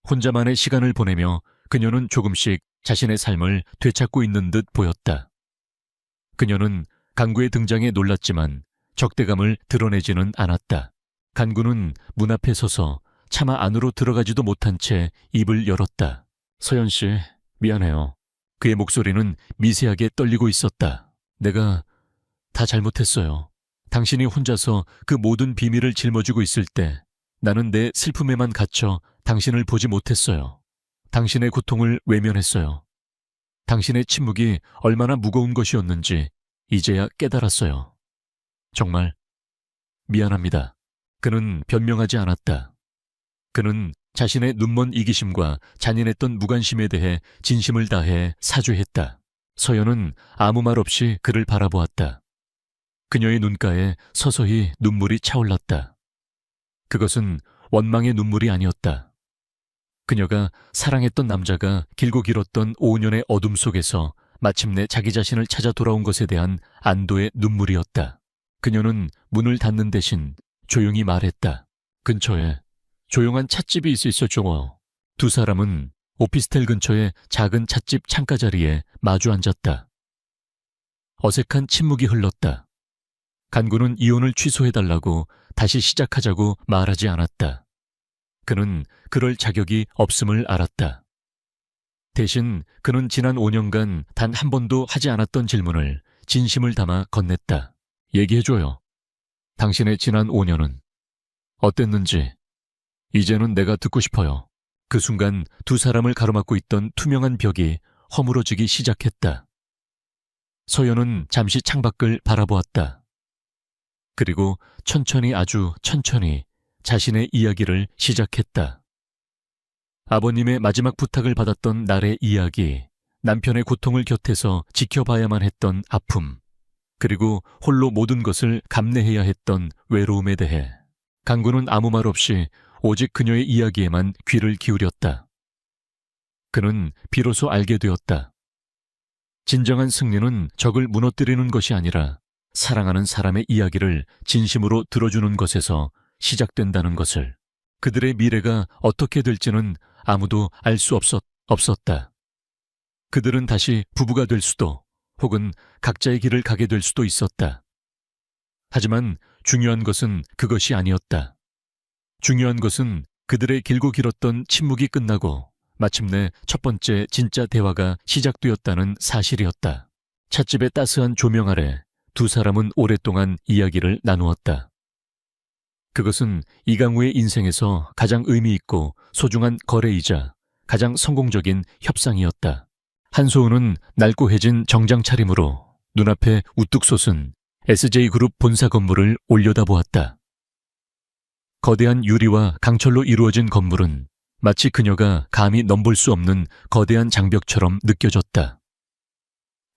S1: 혼자만의 시간을 보내며 그녀는 조금씩 자신의 삶을 되찾고 있는 듯 보였다. 그녀는 간구의 등장에 놀랐지만 적대감을 드러내지는 않았다. 간구는 문 앞에 서서 차마 안으로 들어가지도 못한 채 입을 열었다. 서연 씨, 미안해요. 그의 목소리는 미세하게 떨리고 있었다. 내가 다 잘못했어요. 당신이 혼자서 그 모든 비밀을 짊어지고 있을 때 나는 내 슬픔에만 갇혀 당신을 보지 못했어요. 당신의 고통을 외면했어요. 당신의 침묵이 얼마나 무거운 것이었는지 이제야 깨달았어요. 정말 미안합니다. 그는 변명하지 않았다. 그는 자신의 눈먼 이기심과 잔인했던 무관심에 대해 진심을 다해 사죄했다. 서연은 아무 말 없이 그를 바라보았다. 그녀의 눈가에 서서히 눈물이 차올랐다. 그것은 원망의 눈물이 아니었다. 그녀가 사랑했던 남자가 길고 길었던 5년의 어둠 속에서 마침내 자기 자신을 찾아 돌아온 것에 대한 안도의 눈물이었다. 그녀는 문을 닫는 대신 조용히 말했다. 근처에 조용한 찻집이 있었죠. 두 사람은 오피스텔 근처의 작은 찻집 창가 자리에 마주 앉았다. 어색한 침묵이 흘렀다. 간구는 이혼을 취소해달라고 다시 시작하자고 말하지 않았다. 그는 그럴 자격이 없음을 알았다. 대신 그는 지난 5년간 단 한 번도 하지 않았던 질문을 진심을 담아 건넸다. 얘기해줘요. 당신의 지난 5년은 어땠는지 이제는 내가 듣고 싶어요. 그 순간 두 사람을 가로막고 있던 투명한 벽이 허물어지기 시작했다. 서연은 잠시 창밖을 바라보았다. 그리고 천천히, 아주 천천히 자신의 이야기를 시작했다. 아버님의 마지막 부탁을 받았던 날의 이야기, 남편의 고통을 곁에서 지켜봐야만 했던 아픔, 그리고 홀로 모든 것을 감내해야 했던 외로움에 대해 간구는 아무 말 없이 오직 그녀의 이야기에만 귀를 기울였다. 그는 비로소 알게 되었다. 진정한 승리는 적을 무너뜨리는 것이 아니라 사랑하는 사람의 이야기를 진심으로 들어주는 것에서 시작된다는 것을. 그들의 미래가 어떻게 될지는 아무도 알 수 없었다. 그들은 다시 부부가 될 수도 혹은 각자의 길을 가게 될 수도 있었다. 하지만 중요한 것은 그것이 아니었다. 중요한 것은 그들의 길고 길었던 침묵이 끝나고 마침내 첫 번째 진짜 대화가 시작되었다는 사실이었다. 찻집의 따스한 조명 아래 두 사람은 오랫동안 이야기를 나누었다. 그것은 이강우의 인생에서 가장 의미 있고 소중한 거래이자 가장 성공적인 협상이었다. 한소우는 낡고 해진 정장 차림으로 눈앞에 우뚝 솟은 SJ그룹 본사 건물을 올려다보았다. 거대한 유리와 강철로 이루어진 건물은 마치 그녀가 감히 넘볼 수 없는 거대한 장벽처럼 느껴졌다.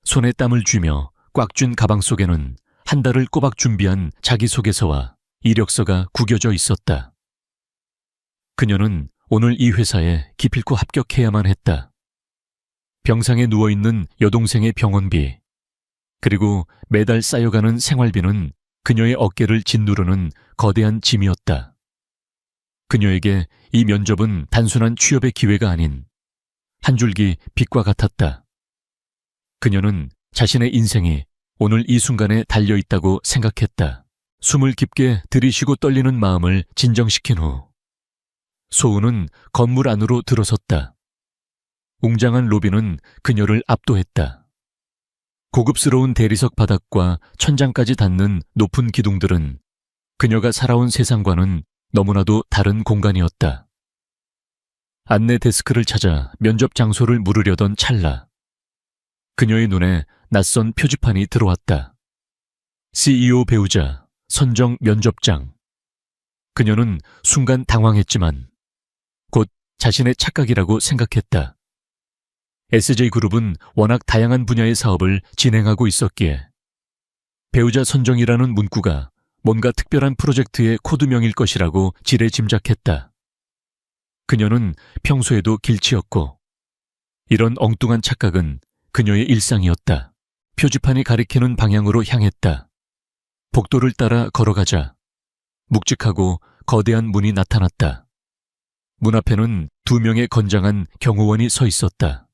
S1: 손에 땀을 쥐며 꽉 쥔 가방 속에는 한 달을 꼬박 준비한 자기소개서와 이력서가 구겨져 있었다. 그녀는 오늘 이 회사에 기필코 합격해야만 했다. 병상에 누워있는 여동생의 병원비, 그리고 매달 쌓여가는 생활비는 그녀의 어깨를 짓누르는 거대한 짐이었다. 그녀에게 이 면접은 단순한 취업의 기회가 아닌 한 줄기 빛과 같았다. 그녀는 자신의 인생이 오늘 이 순간에 달려있다고 생각했다. 숨을 깊게 들이쉬고 떨리는 마음을 진정시킨 후 소우는 건물 안으로 들어섰다. 웅장한 로비는 그녀를 압도했다. 고급스러운 대리석 바닥과 천장까지 닿는 높은 기둥들은 그녀가 살아온 세상과는 너무나도 다른 공간이었다. 안내 데스크를 찾아 면접 장소를 물으려던 찰나 그녀의 눈에 낯선 표지판이 들어왔다. CEO 배우자 선정 면접장. 그녀는 순간 당황했지만 곧 자신의 착각이라고 생각했다. SJ그룹은 워낙 다양한 분야의 사업을 진행하고 있었기에 배우자 선정이라는 문구가 뭔가 특별한 프로젝트의 코드명일 것이라고 지레 짐작했다. 그녀는 평소에도 길치였고 이런 엉뚱한 착각은 그녀의 일상이었다. 표지판이 가리키는 방향으로 향했다. 복도를 따라 걸어가자 묵직하고 거대한 문이 나타났다. 문 앞에는 2명의 건장한 경호원이 서 있었다.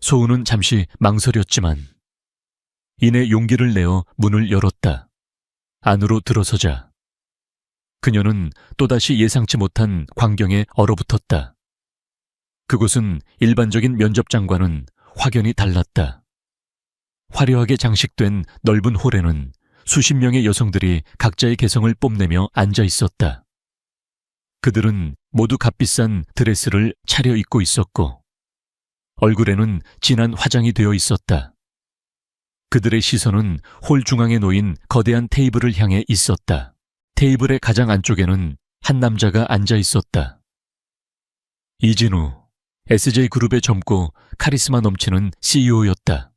S1: 소우는 잠시 망설였지만 이내 용기를 내어 문을 열었다. 안으로 들어서자 그녀는 또다시 예상치 못한 광경에 얼어붙었다. 그곳은 일반적인 면접장과는 확연히 달랐다. 화려하게 장식된 넓은 홀에는 수십 명의 여성들이 각자의 개성을 뽐내며 앉아 있었다. 그들은 모두 값비싼 드레스를 차려입고 있었고 얼굴에는 진한 화장이 되어 있었다. 그들의 시선은 홀 중앙에 놓인 거대한 테이블을 향해 있었다. 테이블의 가장 안쪽에는 한 남자가 앉아 있었다. 이진우, SJ그룹의 젊고 카리스마 넘치는 CEO였다.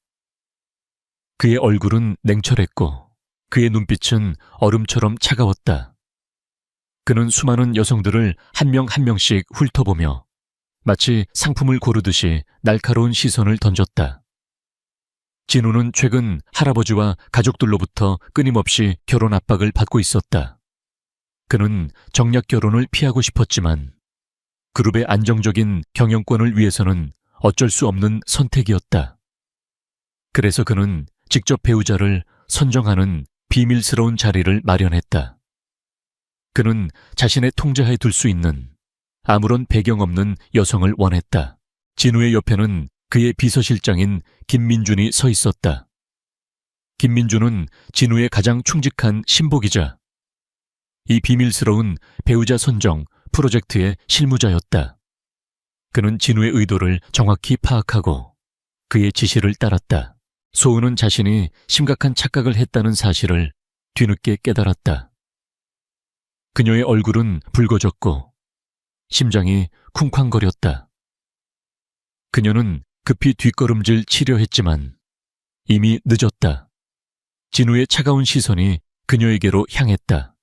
S1: 그의 얼굴은 냉철했고 그의 눈빛은 얼음처럼 차가웠다. 그는 수많은 여성들을 한 명 한 명씩 훑어보며 마치 상품을 고르듯이 날카로운 시선을 던졌다. 진우는 최근 할아버지와 가족들로부터 끊임없이 결혼 압박을 받고 있었다. 그는 정략 결혼을 피하고 싶었지만 그룹의 안정적인 경영권을 위해서는 어쩔 수 없는 선택이었다. 그래서 그는 직접 배우자를 선정하는 비밀스러운 자리를 마련했다. 그는 자신의 통제하에 둘 수 있는 아무런 배경 없는 여성을 원했다. 진우의 옆에는 그의 비서실장인 김민준이 서 있었다. 김민준은 진우의 가장 충직한 신복이자 이 비밀스러운 배우자 선정 프로젝트의 실무자였다. 그는 진우의 의도를 정확히 파악하고 그의 지시를 따랐다. 소우는 자신이 심각한 착각을 했다는 사실을 뒤늦게 깨달았다. 그녀의 얼굴은 붉어졌고 심장이 쿵쾅거렸다. 그녀는 급히 뒷걸음질 치려 했지만 이미 늦었다. 진우의 차가운 시선이 그녀에게로 향했다.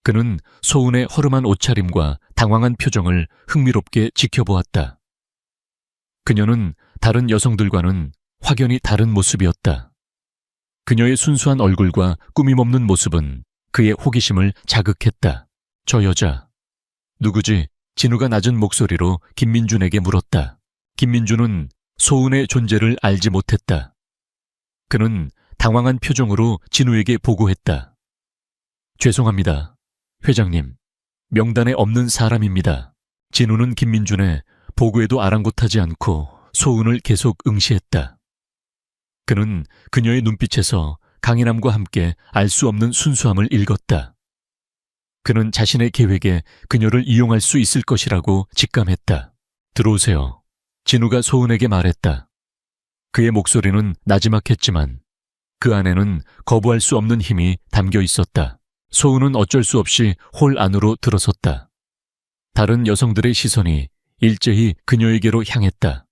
S1: 그는 소운의 허름한 옷차림과 당황한 표정을 흥미롭게 지켜보았다. 그녀는 다른 여성들과는 확연히 다른 모습이었다. 그녀의 순수한 얼굴과 꾸밈없는 모습은 그의 호기심을 자극했다. 저 여자, 누구지? 진우가 낮은 목소리로 김민준에게 물었다. 김민준은 소운의 존재를 알지 못했다. 그는 당황한 표정으로 진우에게 보고했다. 죄송합니다. 회장님, 명단에 없는 사람입니다. 진우는 김민준의 보고에도 아랑곳하지 않고 소운을 계속 응시했다. 그는 그녀의 눈빛에서 강인함과 함께 알 수 없는 순수함을 읽었다. 그는 자신의 계획에 그녀를 이용할 수 있을 것이라고 직감했다. 들어오세요. 진우가 소운에게 말했다. 그의 목소리는 나지막했지만 그 안에는 거부할 수 없는 힘이 담겨 있었다. 소운은 어쩔 수 없이 홀 안으로 들어섰다. 다른 여성들의 시선이 일제히 그녀에게로 향했다.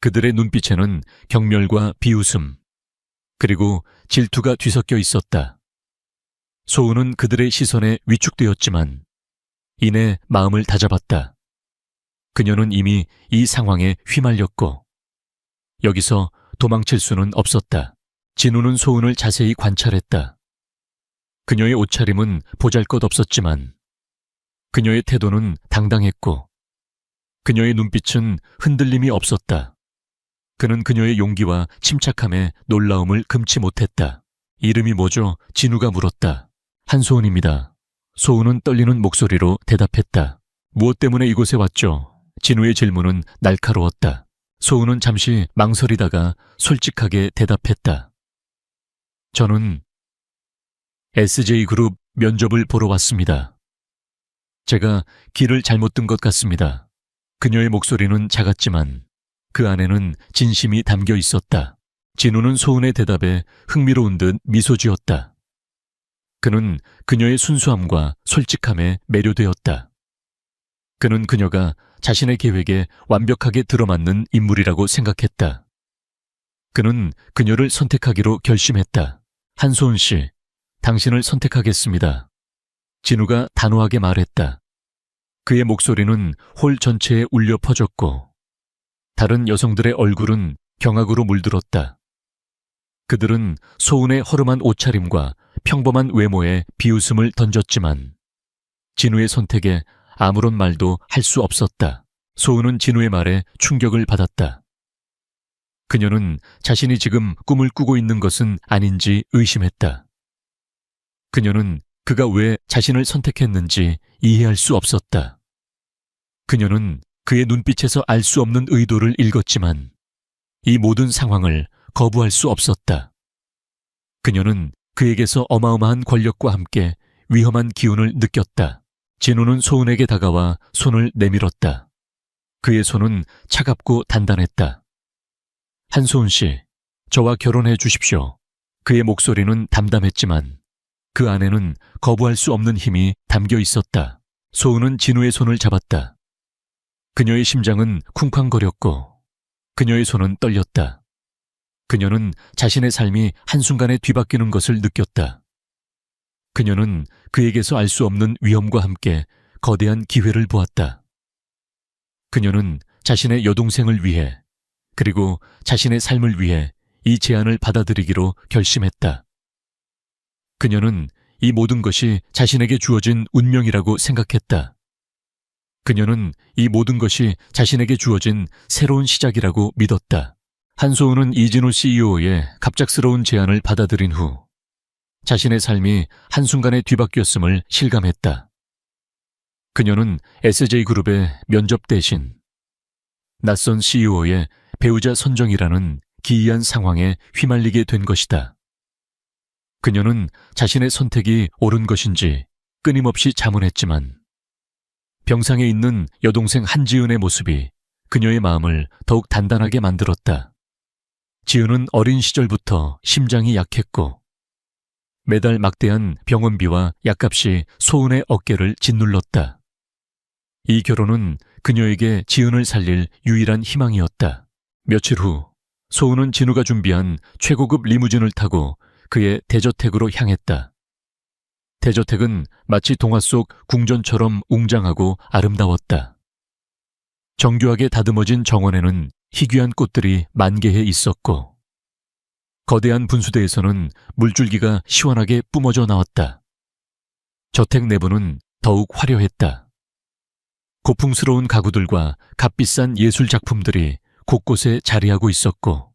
S1: 그들의 눈빛에는 경멸과 비웃음, 그리고 질투가 뒤섞여 있었다. 소운은 그들의 시선에 위축되었지만 이내 마음을 다잡았다. 그녀는 이미 이 상황에 휘말렸고 여기서 도망칠 수는 없었다. 진우는 소운을 자세히 관찰했다. 그녀의 옷차림은 보잘것없었지만 그녀의 태도는 당당했고 그녀의 눈빛은 흔들림이 없었다. 그는 그녀의 용기와 침착함에 놀라움을 금치 못했다. 이름이 뭐죠? 진우가 물었다. 한소은입니다. 소은은 떨리는 목소리로 대답했다. 무엇 때문에 이곳에 왔죠? 진우의 질문은 날카로웠다. 소은은 잠시 망설이다가 솔직하게 대답했다. 저는 SJ그룹 면접을 보러 왔습니다. 제가 길을 잘못 든 것 같습니다. 그녀의 목소리는 작았지만 그 안에는 진심이 담겨 있었다. 진우는 소은의 대답에 흥미로운 듯 미소 지었다. 그는 그녀의 순수함과 솔직함에 매료되었다. 그는 그녀가 자신의 계획에 완벽하게 들어맞는 인물이라고 생각했다. 그는 그녀를 선택하기로 결심했다. 한소은 씨, 당신을 선택하겠습니다. 진우가 단호하게 말했다. 그의 목소리는 홀 전체에 울려 퍼졌고 다른 여성들의 얼굴은 경악으로 물들었다. 그들은 소은의 허름한 옷차림과 평범한 외모에 비웃음을 던졌지만 진우의 선택에 아무런 말도 할 수 없었다. 소은은 진우의 말에 충격을 받았다. 그녀는 자신이 지금 꿈을 꾸고 있는 것은 아닌지 의심했다. 그녀는 그가 왜 자신을 선택했는지 이해할 수 없었다. 그녀는 그의 눈빛에서 알 수 없는 의도를 읽었지만 이 모든 상황을 거부할 수 없었다. 그녀는 그에게서 어마어마한 권력과 함께 위험한 기운을 느꼈다. 진우는 소은에게 다가와 손을 내밀었다. 그의 손은 차갑고 단단했다. 한소은 씨, 저와 결혼해 주십시오. 그의 목소리는 담담했지만 그 안에는 거부할 수 없는 힘이 담겨 있었다. 소은은 진우의 손을 잡았다. 그녀의 심장은 쿵쾅거렸고 그녀의 손은 떨렸다. 그녀는 자신의 삶이 한순간에 뒤바뀌는 것을 느꼈다. 그녀는 그에게서 알 수 없는 위험과 함께 거대한 기회를 보았다. 그녀는 자신의 여동생을 위해 그리고 자신의 삶을 위해 이 제안을 받아들이기로 결심했다. 그녀는 이 모든 것이 자신에게 주어진 운명이라고 생각했다. 그녀는 이 모든 것이 자신에게 주어진 새로운 시작이라고 믿었다. 한소은은 이진우 CEO의 갑작스러운 제안을 받아들인 후 자신의 삶이 한순간에 뒤바뀌었음을 실감했다. 그녀는 SJ그룹의 면접 대신 낯선 CEO의 배우자 선정이라는 기이한 상황에 휘말리게 된 것이다. 그녀는 자신의 선택이 옳은 것인지 끊임없이 자문했지만 병상에 있는 여동생 한지은의 모습이 그녀의 마음을 더욱 단단하게 만들었다. 지은은 어린 시절부터 심장이 약했고 매달 막대한 병원비와 약값이 소은의 어깨를 짓눌렀다. 이 결혼은 그녀에게 지은을 살릴 유일한 희망이었다. 며칠 후 소은은 진우가 준비한 최고급 리무진을 타고 그의 대저택으로 향했다. 대저택은 마치 동화 속 궁전처럼 웅장하고 아름다웠다. 정교하게 다듬어진 정원에는 희귀한 꽃들이 만개해 있었고 거대한 분수대에서는 물줄기가 시원하게 뿜어져 나왔다. 저택 내부는 더욱 화려했다. 고풍스러운 가구들과 값비싼 예술 작품들이 곳곳에 자리하고 있었고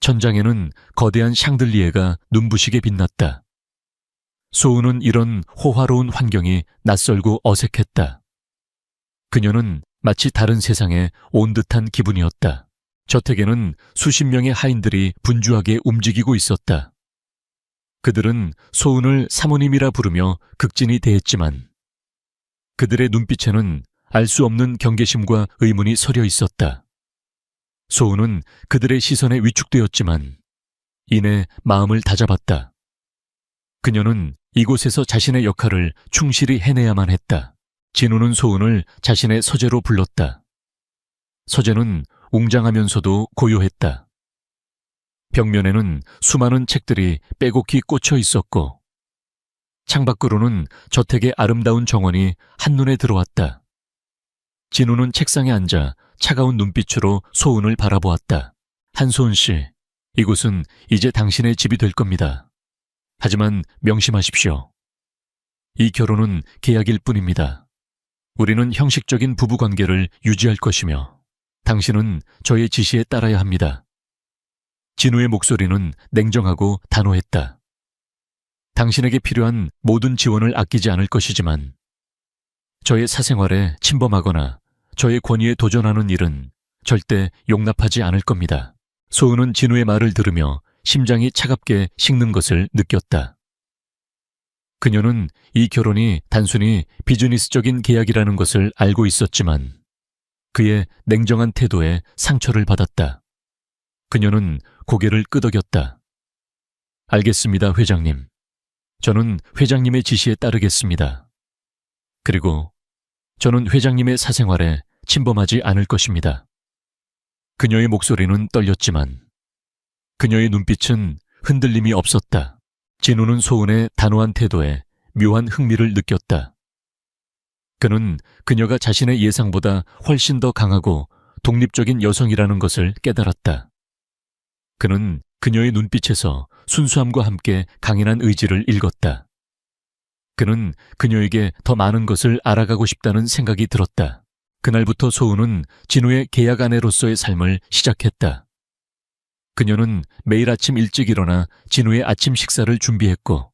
S1: 천장에는 거대한 샹들리에가 눈부시게 빛났다. 소은은 이런 호화로운 환경이 낯설고 어색했다. 그녀는 마치 다른 세상에 온 듯한 기분이었다. 저택에는 수십 명의 하인들이 분주하게 움직이고 있었다. 그들은 소은을 사모님이라 부르며 극진히 대했지만 그들의 눈빛에는 알 수 없는 경계심과 의문이 서려 있었다. 소은은 그들의 시선에 위축되었지만 이내 마음을 다잡았다. 그녀는 이곳에서 자신의 역할을 충실히 해내야만 했다. 진우는 소은을 자신의 서재로 불렀다. 서재는 웅장하면서도 고요했다. 벽면에는 수많은 책들이 빼곡히 꽂혀 있었고 창밖으로는 저택의 아름다운 정원이 한눈에 들어왔다. 진우는 책상에 앉아 차가운 눈빛으로 소은을 바라보았다. 한소은 씨, 이곳은 이제 당신의 집이 될 겁니다. 하지만 명심하십시오. 이 결혼은 계약일 뿐입니다. 우리는 형식적인 부부관계를 유지할 것이며 당신은 저의 지시에 따라야 합니다. 진우의 목소리는 냉정하고 단호했다. 당신에게 필요한 모든 지원을 아끼지 않을 것이지만 저의 사생활에 침범하거나 저의 권위에 도전하는 일은 절대 용납하지 않을 겁니다. 소은은 진우의 말을 들으며 심장이 차갑게 식는 것을 느꼈다. 그녀는 이 결혼이 단순히 비즈니스적인 계약이라는 것을 알고 있었지만 그의 냉정한 태도에 상처를 받았다. 그녀는 고개를 끄덕였다. 알겠습니다, 회장님. 저는 회장님의 지시에 따르겠습니다. 그리고 저는 회장님의 사생활에 침범하지 않을 것입니다. 그녀의 목소리는 떨렸지만 그녀의 눈빛은 흔들림이 없었다. 진우는 소은의 단호한 태도에 묘한 흥미를 느꼈다. 그는 그녀가 자신의 예상보다 훨씬 더 강하고 독립적인 여성이라는 것을 깨달았다. 그는 그녀의 눈빛에서 순수함과 함께 강인한 의지를 읽었다. 그는 그녀에게 더 많은 것을 알아가고 싶다는 생각이 들었다. 그날부터 소은은 진우의 계약 아내로서의 삶을 시작했다. 그녀는 매일 아침 일찍 일어나 진우의 아침 식사를 준비했고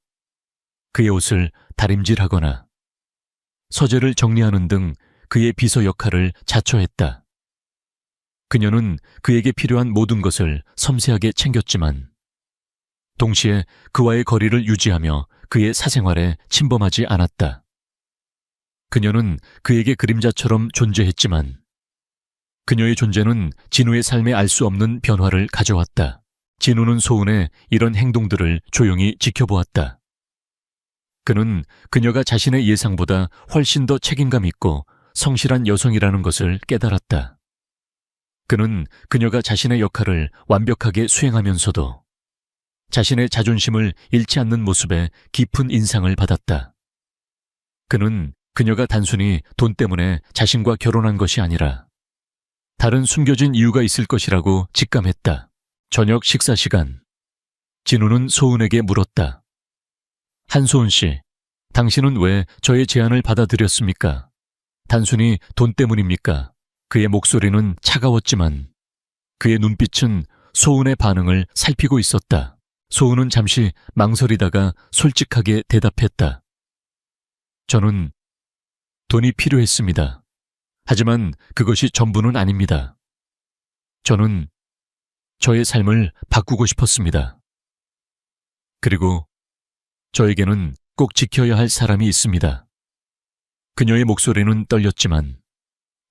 S1: 그의 옷을 다림질하거나 서재를 정리하는 등 그의 비서 역할을 자처했다. 그녀는 그에게 필요한 모든 것을 섬세하게 챙겼지만 동시에 그와의 거리를 유지하며 그의 사생활에 침범하지 않았다. 그녀는 그에게 그림자처럼 존재했지만 그녀의 존재는 진우의 삶에 알 수 없는 변화를 가져왔다. 진우는 소은의 이런 행동들을 조용히 지켜보았다. 그는 그녀가 자신의 예상보다 훨씬 더 책임감 있고 성실한 여성이라는 것을 깨달았다. 그는 그녀가 자신의 역할을 완벽하게 수행하면서도 자신의 자존심을 잃지 않는 모습에 깊은 인상을 받았다. 그는 그녀가 단순히 돈 때문에 자신과 결혼한 것이 아니라 다른 숨겨진 이유가 있을 것이라고 직감했다. 저녁 식사 시간. 진우는 소은에게 물었다. 한소은 씨, 당신은 왜 저의 제안을 받아들였습니까? 단순히 돈 때문입니까? 그의 목소리는 차가웠지만 그의 눈빛은 소은의 반응을 살피고 있었다. 소은은 잠시 망설이다가 솔직하게 대답했다. 저는 돈이 필요했습니다. 하지만 그것이 전부는 아닙니다. 저는 저의 삶을 바꾸고 싶었습니다. 그리고 저에게는 꼭 지켜야 할 사람이 있습니다. 그녀의 목소리는 떨렸지만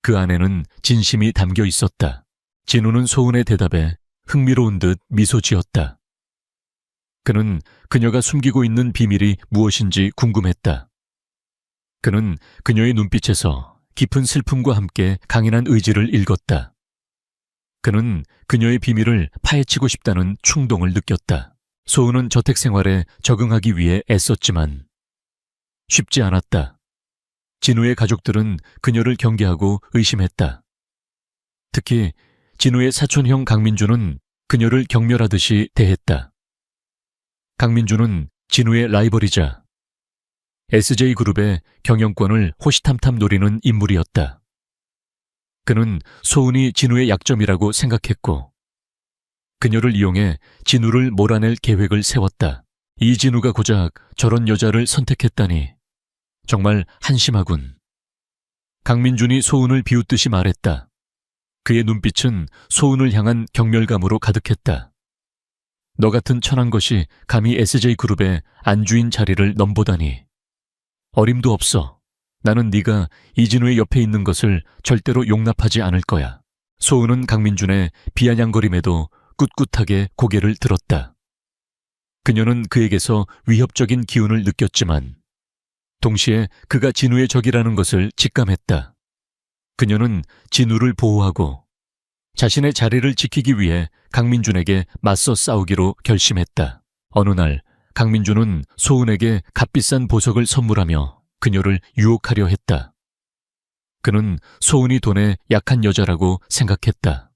S1: 그 안에는 진심이 담겨 있었다. 진우는 소은의 대답에 흥미로운 듯 미소 지었다. 그는 그녀가 숨기고 있는 비밀이 무엇인지 궁금했다. 그는 그녀의 눈빛에서 깊은 슬픔과 함께 강인한 의지를 읽었다. 그는 그녀의 비밀을 파헤치고 싶다는 충동을 느꼈다. 소은은 저택 생활에 적응하기 위해 애썼지만 쉽지 않았다. 진우의 가족들은 그녀를 경계하고 의심했다. 특히 진우의 사촌형 강민주는 그녀를 경멸하듯이 대했다. 강민주는 진우의 라이벌이자 SJ그룹의 경영권을 호시탐탐 노리는 인물이었다. 그는 소은이 진우의 약점이라고 생각했고 그녀를 이용해 진우를 몰아낼 계획을 세웠다. 이진우가 고작 저런 여자를 선택했다니 정말 한심하군. 강민준이 소은을 비웃듯이 말했다. 그의 눈빛은 소은을 향한 경멸감으로 가득했다. 너 같은 천한 것이 감히 SJ그룹의 안주인 자리를 넘보다니. 어림도 없어. 나는 네가 이진우의 옆에 있는 것을 절대로 용납하지 않을 거야. 소은은 강민준의 비아냥거림에도 꿋꿋하게 고개를 들었다. 그녀는 그에게서 위협적인 기운을 느꼈지만 동시에 그가 진우의 적이라는 것을 직감했다. 그녀는 진우를 보호하고 자신의 자리를 지키기 위해 강민준에게 맞서 싸우기로 결심했다. 어느 날 강민준은 소은에게 값비싼 보석을 선물하며 그녀를 유혹하려 했다. 그는 소은이 돈에 약한 여자라고 생각했다.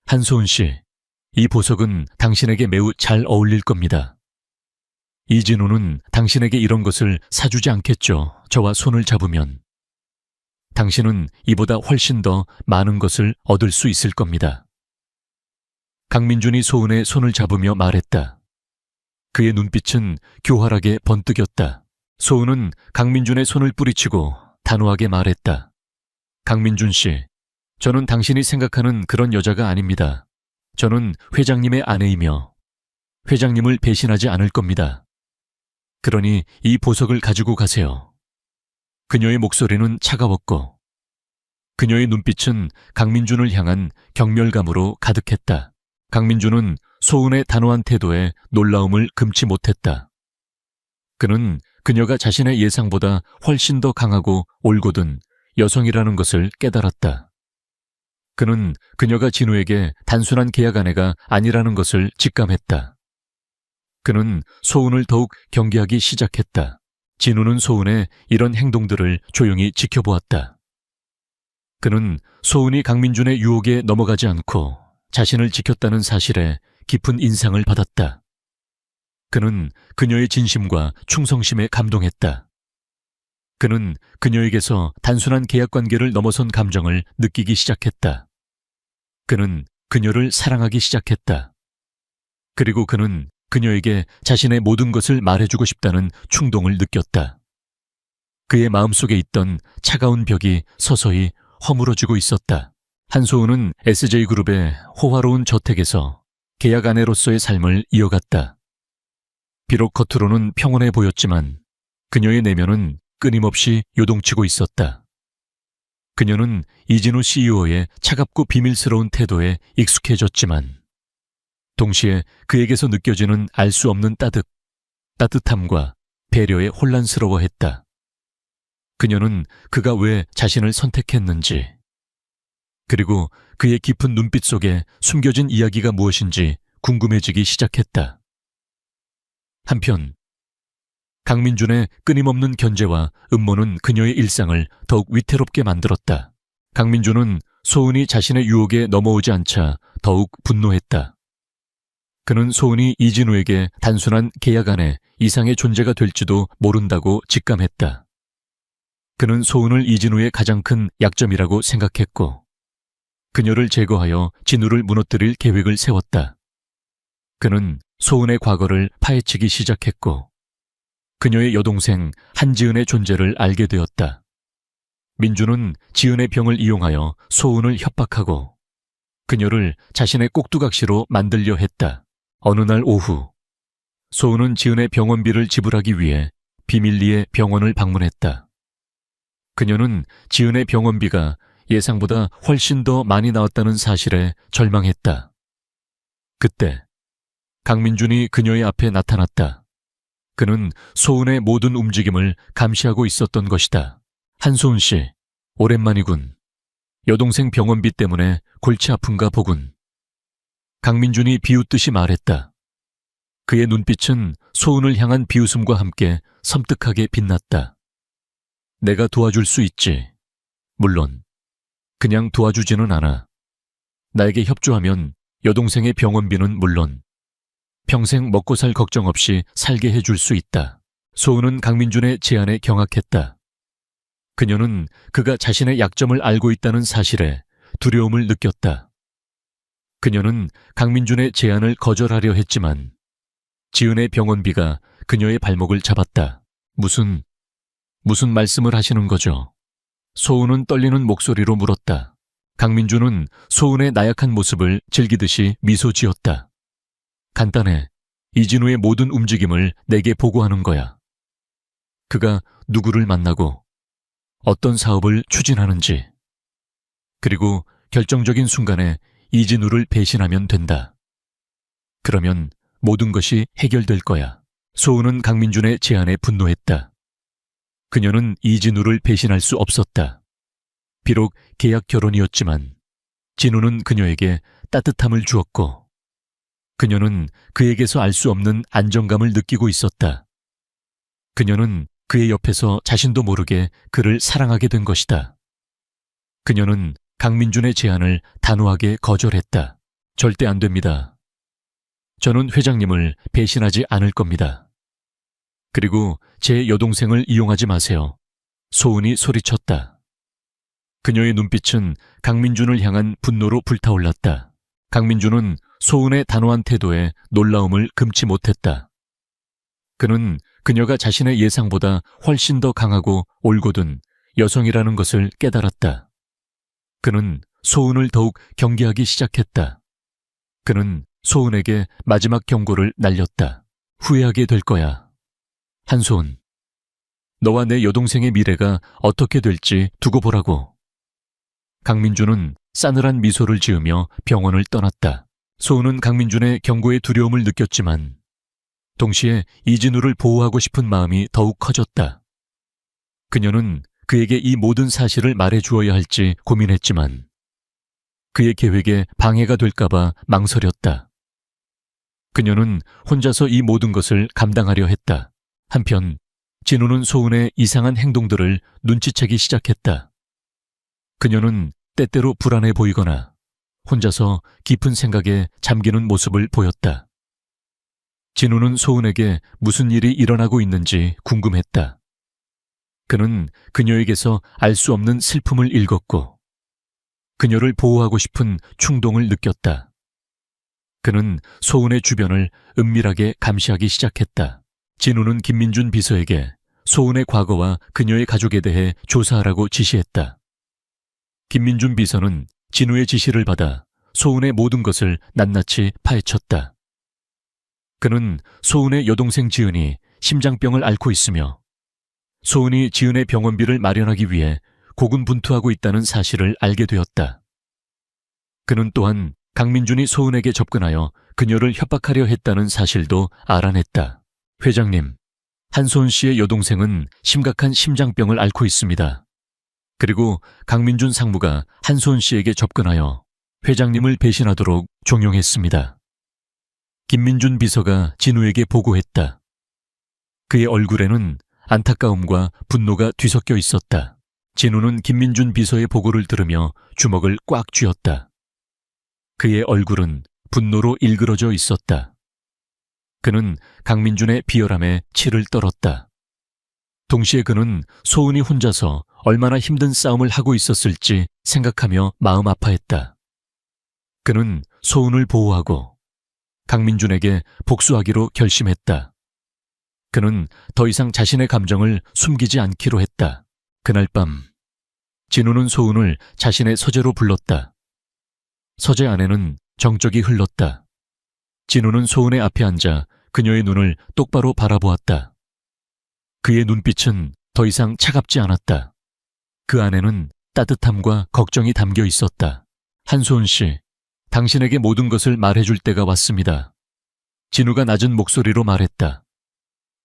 S1: 한소은 씨, 이 보석은 당신에게 매우 잘 어울릴 겁니다. 이진우는 당신에게 이런 것을 사주지 않겠죠. 저와 손을 잡으면. 당신은 이보다 훨씬 더 많은 것을 얻을 수 있을 겁니다. 강민준이 소은의 손을 잡으며 말했다. 그의 눈빛은 교활하게 번뜩였다. 소은은 강민준의 손을 뿌리치고 단호하게 말했다. 강민준 씨, 저는 당신이 생각하는 그런 여자가 아닙니다. 저는 회장님의 아내이며 회장님을 배신하지 않을 겁니다. 그러니 이 보석을 가지고 가세요. 그녀의 목소리는 차가웠고 그녀의 눈빛은 강민준을 향한 경멸감으로 가득했다. 강민준은 소은의 단호한 태도에 놀라움을 금치 못했다. 그는 그녀가 자신의 예상보다 훨씬 더 강하고 올곧은 여성이라는 것을 깨달았다. 그는 그녀가 진우에게 단순한 계약 아내가 아니라는 것을 직감했다. 그는 소은을 더욱 경계하기 시작했다. 진우는 소은의 이런 행동들을 조용히 지켜보았다. 그는 소은이 강민준의 유혹에 넘어가지 않고 자신을 지켰다는 사실에 깊은 인상을 받았다. 그는 그녀의 진심과 충성심에 감동했다. 그는 그녀에게서 단순한 계약관계를 넘어선 감정을 느끼기 시작했다. 그는 그녀를 사랑하기 시작했다. 그리고 그는 그녀에게 자신의 모든 것을 말해주고 싶다는 충동을 느꼈다. 그의 마음속에 있던 차가운 벽이 서서히 허물어지고 있었다. 한소은은 SJ그룹의 호화로운 저택에서 계약 아내로서의 삶을 이어갔다. 비록 겉으로는 평온해 보였지만 그녀의 내면은 끊임없이 요동치고 있었다. 그녀는 이진우 CEO의 차갑고 비밀스러운 태도에 익숙해졌지만 동시에 그에게서 느껴지는 알 수 없는 따뜻함과 배려에 혼란스러워했다. 그녀는 그가 왜 자신을 선택했는지, 그리고 그의 깊은 눈빛 속에 숨겨진 이야기가 무엇인지 궁금해지기 시작했다. 한편 강민준의 끊임없는 견제와 음모는 그녀의 일상을 더욱 위태롭게 만들었다. 강민준은 소은이 자신의 유혹에 넘어오지 않자 더욱 분노했다. 그는 소은이 이진우에게 단순한 계약 아내 이상의 존재가 될지도 모른다고 직감했다. 그는 소은을 이진우의 가장 큰 약점이라고 생각했고 그녀를 제거하여 진우를 무너뜨릴 계획을 세웠다. 그는 소은의 과거를 파헤치기 시작했고 그녀의 여동생 한지은의 존재를 알게 되었다. 민주는 지은의 병을 이용하여 소은을 협박하고 그녀를 자신의 꼭두각시로 만들려 했다. 어느 날 오후 소은은 지은의 병원비를 지불하기 위해 비밀리에 병원을 방문했다. 그녀는 지은의 병원비가 예상보다 훨씬 더 많이 나왔다는 사실에 절망했다. 그때 강민준이 그녀의 앞에 나타났다. 그는 소은의 모든 움직임을 감시하고 있었던 것이다. 한소은 씨, 오랜만이군. 여동생 병원비 때문에 골치 아픈가 보군. 강민준이 비웃듯이 말했다. 그의 눈빛은 소은을 향한 비웃음과 함께 섬뜩하게 빛났다. 내가 도와줄 수 있지. 물론 그냥 도와주지는 않아. 나에게 협조하면 여동생의 병원비는 물론 평생 먹고 살 걱정 없이 살게 해줄 수 있다. 소은은 강민준의 제안에 경악했다. 그녀는 그가 자신의 약점을 알고 있다는 사실에 두려움을 느꼈다. 그녀는 강민준의 제안을 거절하려 했지만 지은의 병원비가 그녀의 발목을 잡았다. 무슨 말씀을 하시는 거죠? 소은은 떨리는 목소리로 물었다. 강민준은 소은의 나약한 모습을 즐기듯이 미소 지었다. 간단해. 이진우의 모든 움직임을 내게 보고하는 거야. 그가 누구를 만나고 어떤 사업을 추진하는지, 그리고 결정적인 순간에 이진우를 배신하면 된다. 그러면 모든 것이 해결될 거야. 소은은 강민준의 제안에 분노했다. 그녀는 이진우를 배신할 수 없었다. 비록 계약 결혼이었지만 진우는 그녀에게 따뜻함을 주었고 그녀는 그에게서 알 수 없는 안정감을 느끼고 있었다. 그녀는 그의 옆에서 자신도 모르게 그를 사랑하게 된 것이다. 그녀는 강민준의 제안을 단호하게 거절했다. 절대 안 됩니다. 저는 회장님을 배신하지 않을 겁니다. 그리고 제 여동생을 이용하지 마세요. 소은이 소리쳤다. 그녀의 눈빛은 강민준을 향한 분노로 불타올랐다. 강민준은 소은의 단호한 태도에 놀라움을 금치 못했다. 그는 그녀가 자신의 예상보다 훨씬 더 강하고 올곧은 여성이라는 것을 깨달았다. 그는 소은을 더욱 경계하기 시작했다. 그는 소은에게 마지막 경고를 날렸다. 후회하게 될 거야. 한소은, 너와 내 여동생의 미래가 어떻게 될지 두고 보라고. 강민준은 싸늘한 미소를 지으며 병원을 떠났다. 소은은 강민준의 경고에 두려움을 느꼈지만 동시에 이진우를 보호하고 싶은 마음이 더욱 커졌다. 그녀는 그에게 이 모든 사실을 말해주어야 할지 고민했지만 그의 계획에 방해가 될까봐 망설였다. 그녀는 혼자서 이 모든 것을 감당하려 했다. 한편 진우는 소은의 이상한 행동들을 눈치채기 시작했다. 그녀는 때때로 불안해 보이거나 혼자서 깊은 생각에 잠기는 모습을 보였다. 진우는 소은에게 무슨 일이 일어나고 있는지 궁금했다. 그는 그녀에게서 알 수 없는 슬픔을 읽었고 그녀를 보호하고 싶은 충동을 느꼈다. 그는 소은의 주변을 은밀하게 감시하기 시작했다. 진우는 김민준 비서에게 소은의 과거와 그녀의 가족에 대해 조사하라고 지시했다. 김민준 비서는 진우의 지시를 받아 소은의 모든 것을 낱낱이 파헤쳤다. 그는 소은의 여동생 지은이 심장병을 앓고 있으며 소은이 지은의 병원비를 마련하기 위해 고군분투하고 있다는 사실을 알게 되었다. 그는 또한 강민준이 소은에게 접근하여 그녀를 협박하려 했다는 사실도 알아냈다. 회장님, 한소은 씨의 여동생은 심각한 심장병을 앓고 있습니다. 그리고 강민준 상무가 한소은 씨에게 접근하여 회장님을 배신하도록 종용했습니다. 김민준 비서가 진우에게 보고했다. 그의 얼굴에는 안타까움과 분노가 뒤섞여 있었다. 진우는 김민준 비서의 보고를 들으며 주먹을 꽉 쥐었다. 그의 얼굴은 분노로 일그러져 있었다. 그는 강민준의 비열함에 치를 떨었다. 동시에 그는 소은이 혼자서 얼마나 힘든 싸움을 하고 있었을지 생각하며 마음 아파했다. 그는 소은을 보호하고 강민준에게 복수하기로 결심했다. 그는 더 이상 자신의 감정을 숨기지 않기로 했다. 그날 밤 진우는 소은을 자신의 서재로 불렀다. 서재 안에는 정적이 흘렀다. 진우는 소은의 앞에 앉아 그녀의 눈을 똑바로 바라보았다. 그의 눈빛은 더 이상 차갑지 않았다. 그 안에는 따뜻함과 걱정이 담겨 있었다. 한소은 씨, 당신에게 모든 것을 말해줄 때가 왔습니다. 진우가 낮은 목소리로 말했다.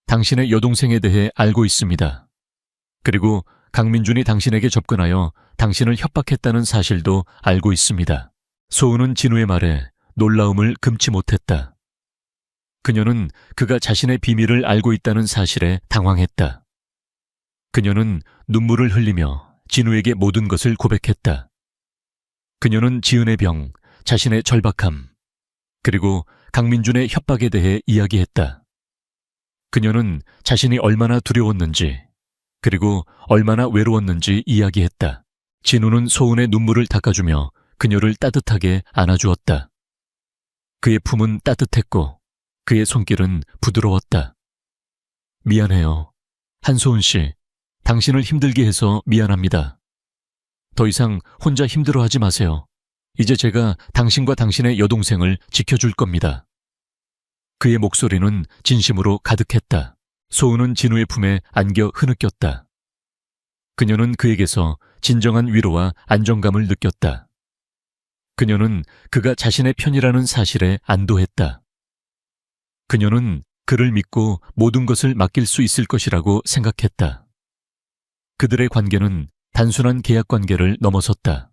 S1: 당신의 여동생에 대해 알고 있습니다. 그리고 강민준이 당신에게 접근하여 당신을 협박했다는 사실도 알고 있습니다. 소은은 진우의 말에 놀라움을 금치 못했다. 그녀는 그가 자신의 비밀을 알고 있다는 사실에 당황했다. 그녀는 눈물을 흘리며 진우에게 모든 것을 고백했다. 그녀는 지은의 병, 자신의 절박함, 그리고 강민준의 협박에 대해 이야기했다. 그녀는 자신이 얼마나 두려웠는지, 그리고 얼마나 외로웠는지 이야기했다. 진우는 소은의 눈물을 닦아주며 그녀를 따뜻하게 안아주었다. 그의 품은 따뜻했고 그의 손길은 부드러웠다. 미안해요. 한소은 씨, 당신을 힘들게 해서 미안합니다. 더 이상 혼자 힘들어하지 마세요. 이제 제가 당신과 당신의 여동생을 지켜줄 겁니다. 그의 목소리는 진심으로 가득했다. 소은은 진우의 품에 안겨 흐느꼈다. 그녀는 그에게서 진정한 위로와 안정감을 느꼈다. 그녀는 그가 자신의 편이라는 사실에 안도했다. 그녀는 그를 믿고 모든 것을 맡길 수 있을 것이라고 생각했다. 그들의 관계는 단순한 계약 관계를 넘어섰다.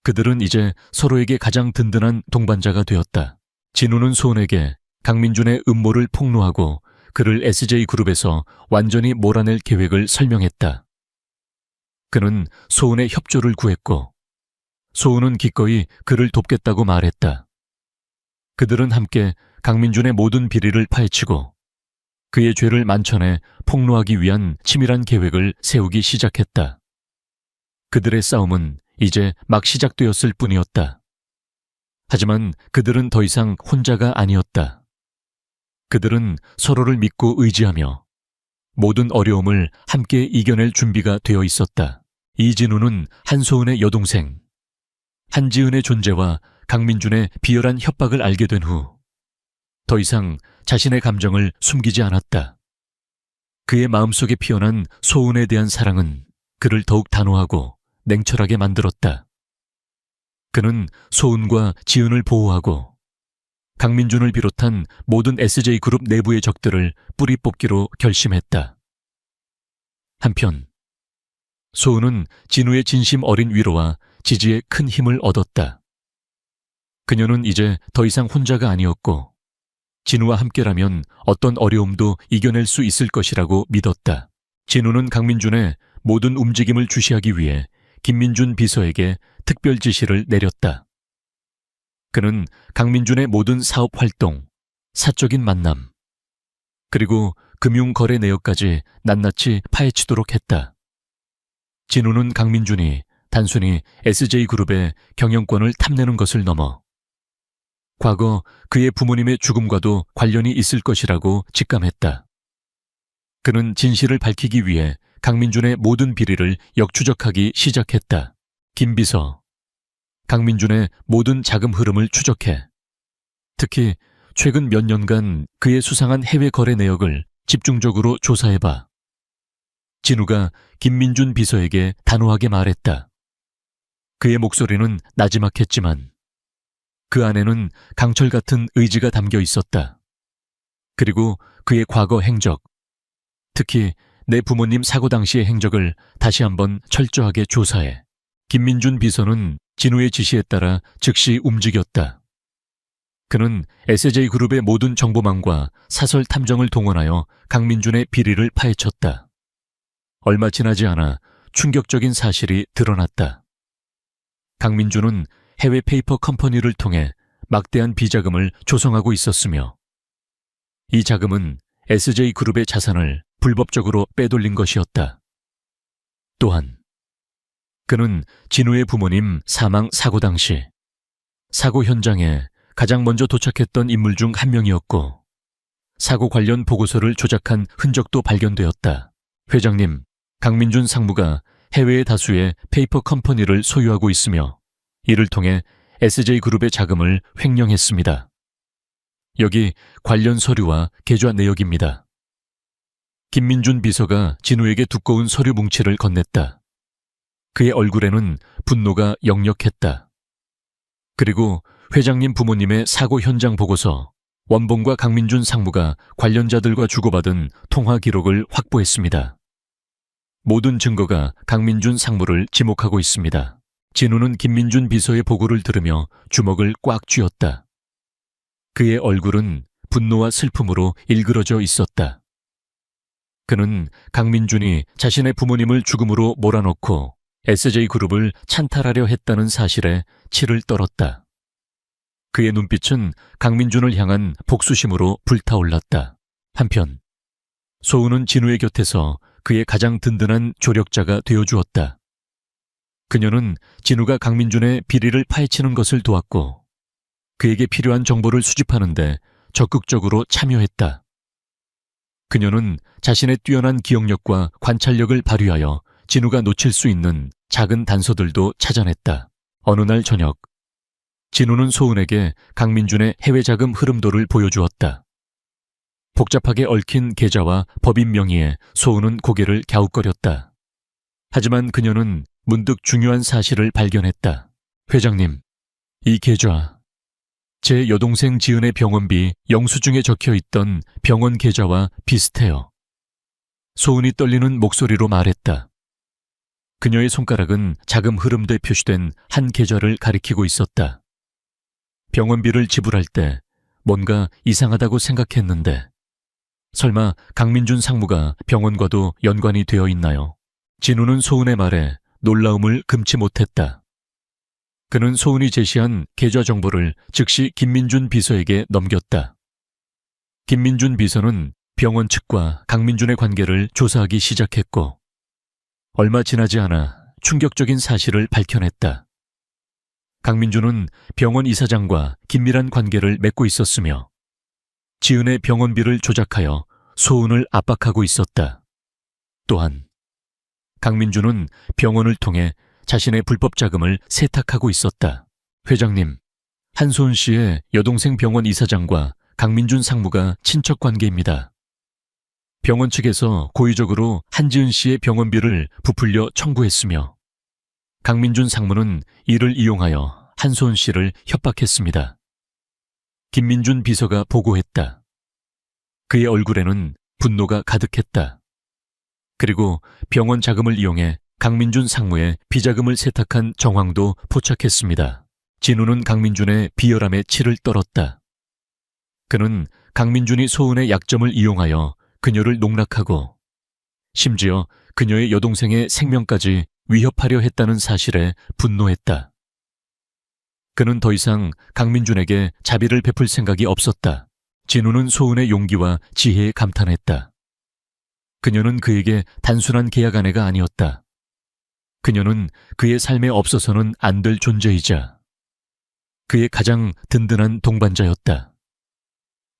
S1: 그들은 이제 서로에게 가장 든든한 동반자가 되었다. 진우는 소은에게 강민준의 음모를 폭로하고 그를 SJ그룹에서 완전히 몰아낼 계획을 설명했다. 그는 소은의 협조를 구했고 소은은 기꺼이 그를 돕겠다고 말했다. 그들은 함께 강민준의 모든 비리를 파헤치고 그의 죄를 만천해 폭로하기 위한 치밀한 계획을 세우기 시작했다. 그들의 싸움은 이제 막 시작되었을 뿐이었다. 하지만 그들은 더 이상 혼자가 아니었다. 그들은 서로를 믿고 의지하며 모든 어려움을 함께 이겨낼 준비가 되어 있었다. 이진우는 한소은의 여동생, 한지은의 존재와 강민준의 비열한 협박을 알게 된 후 더 이상 자신의 감정을 숨기지 않았다. 그의 마음속에 피어난 소은에 대한 사랑은 그를 더욱 단호하고 냉철하게 만들었다. 그는 소은과 지은을 보호하고 강민준을 비롯한 모든 SJ그룹 내부의 적들을 뿌리 뽑기로 결심했다. 한편 소은은 진우의 진심 어린 위로와 지지에 큰 힘을 얻었다. 그녀는 이제 더 이상 혼자가 아니었고 진우와 함께라면 어떤 어려움도 이겨낼 수 있을 것이라고 믿었다. 진우는 강민준의 모든 움직임을 주시하기 위해 김민준 비서에게 특별 지시를 내렸다. 그는 강민준의 모든 사업 활동, 사적인 만남, 그리고 금융거래 내역까지 낱낱이 파헤치도록 했다. 진우는 강민준이 단순히 SJ그룹의 경영권을 탐내는 것을 넘어 과거 그의 부모님의 죽음과도 관련이 있을 것이라고 직감했다. 그는 진실을 밝히기 위해 강민준의 모든 비리를 역추적하기 시작했다. 김 비서, 강민준의 모든 자금 흐름을 추적해 특히 최근 몇 년간 그의 수상한 해외 거래 내역을 집중적으로 조사해봐. 진우가 김민준 비서에게 단호하게 말했다. 그의 목소리는 나지막했지만 그 안에는 강철 같은 의지가 담겨 있었다. 그리고 그의 과거 행적, 특히 내 부모님 사고 당시의 행적을 다시 한번 철저하게 조사해. 김민준 비서는 진우의 지시에 따라 즉시 움직였다. 그는 SJ그룹의 모든 정보망과 사설 탐정을 동원하여 강민준의 비리를 파헤쳤다. 얼마 지나지 않아 충격적인 사실이 드러났다. 강민준은 해외 페이퍼 컴퍼니를 통해 막대한 비자금을 조성하고 있었으며 이 자금은 SJ그룹의 자산을 불법적으로 빼돌린 것이었다. 또한 그는 진우의 부모님 사망 사고 당시 사고 현장에 가장 먼저 도착했던 인물 중 한 명이었고 사고 관련 보고서를 조작한 흔적도 발견되었다. 회장님, 강민준 상무가 해외의 다수의 페이퍼 컴퍼니를 소유하고 있으며 이를 통해 SJ그룹의 자금을 횡령했습니다. 여기 관련 서류와 계좌 내역입니다. 김민준 비서가 진우에게 두꺼운 서류 뭉치를 건넸다. 그의 얼굴에는 분노가 역력했다. 그리고 회장님 부모님의 사고 현장 보고서, 원봉과 강민준 상무가 관련자들과 주고받은 통화 기록을 확보했습니다. 모든 증거가 강민준 상무를 지목하고 있습니다. 진우는 김민준 비서의 보고를 들으며 주먹을 꽉 쥐었다. 그의 얼굴은 분노와 슬픔으로 일그러져 있었다. 그는 강민준이 자신의 부모님을 죽음으로 몰아넣고 SJ그룹을 찬탈하려 했다는 사실에 치를 떨었다. 그의 눈빛은 강민준을 향한 복수심으로 불타올랐다. 한편 소은은 진우의 곁에서 그의 가장 든든한 조력자가 되어주었다. 그녀는 진우가 강민준의 비리를 파헤치는 것을 도왔고 그에게 필요한 정보를 수집하는 데 적극적으로 참여했다. 그녀는 자신의 뛰어난 기억력과 관찰력을 발휘하여 진우가 놓칠 수 있는 작은 단서들도 찾아냈다. 어느 날 저녁, 진우는 소은에게 강민준의 해외 자금 흐름도를 보여주었다. 복잡하게 얽힌 계좌와 법인 명의에 소은은 고개를 갸웃거렸다. 하지만 그녀는 문득 중요한 사실을 발견했다. 회장님, 이 계좌, 제 여동생 지은의 병원비 영수증에 적혀있던 병원 계좌와 비슷해요. 소은이 떨리는 목소리로 말했다. 그녀의 손가락은 자금 흐름도에 표시된 한 계좌를 가리키고 있었다. 병원비를 지불할 때 뭔가 이상하다고 생각했는데 설마 강민준 상무가 병원과도 연관이 되어 있나요? 진우는 소은의 말에 놀라움을 금치 못했다. 그는 소은이 제시한 계좌 정보를 즉시 김민준 비서에게 넘겼다. 김민준 비서는 병원 측과 강민준의 관계를 조사하기 시작했고 얼마 지나지 않아 충격적인 사실을 밝혀냈다. 강민주는 병원 이사장과 긴밀한 관계를 맺고 있었으며 지은의 병원비를 조작하여 소은을 압박하고 있었다. 또한 강민주는 병원을 통해 자신의 불법 자금을 세탁하고 있었다. 회장님, 한소은 씨의 여동생 병원 이사장과 강민준 상무가 친척 관계입니다. 병원 측에서 고의적으로 한지은 씨의 병원비를 부풀려 청구했으며 강민준 상무는 이를 이용하여 한소은 씨를 협박했습니다. 김민준 비서가 보고했다. 그의 얼굴에는 분노가 가득했다. 그리고 병원 자금을 이용해 강민준 상무의 비자금을 세탁한 정황도 포착했습니다. 진우는 강민준의 비열함에 치를 떨었다. 그는 강민준이 소은의 약점을 이용하여 그녀를 농락하고 심지어 그녀의 여동생의 생명까지 위협하려 했다는 사실에 분노했다. 그는 더 이상 강민준에게 자비를 베풀 생각이 없었다. 진우는 소은의 용기와 지혜에 감탄했다. 그녀는 그에게 단순한 계약 아내가 아니었다. 그녀는 그의 삶에 없어서는 안 될 존재이자 그의 가장 든든한 동반자였다.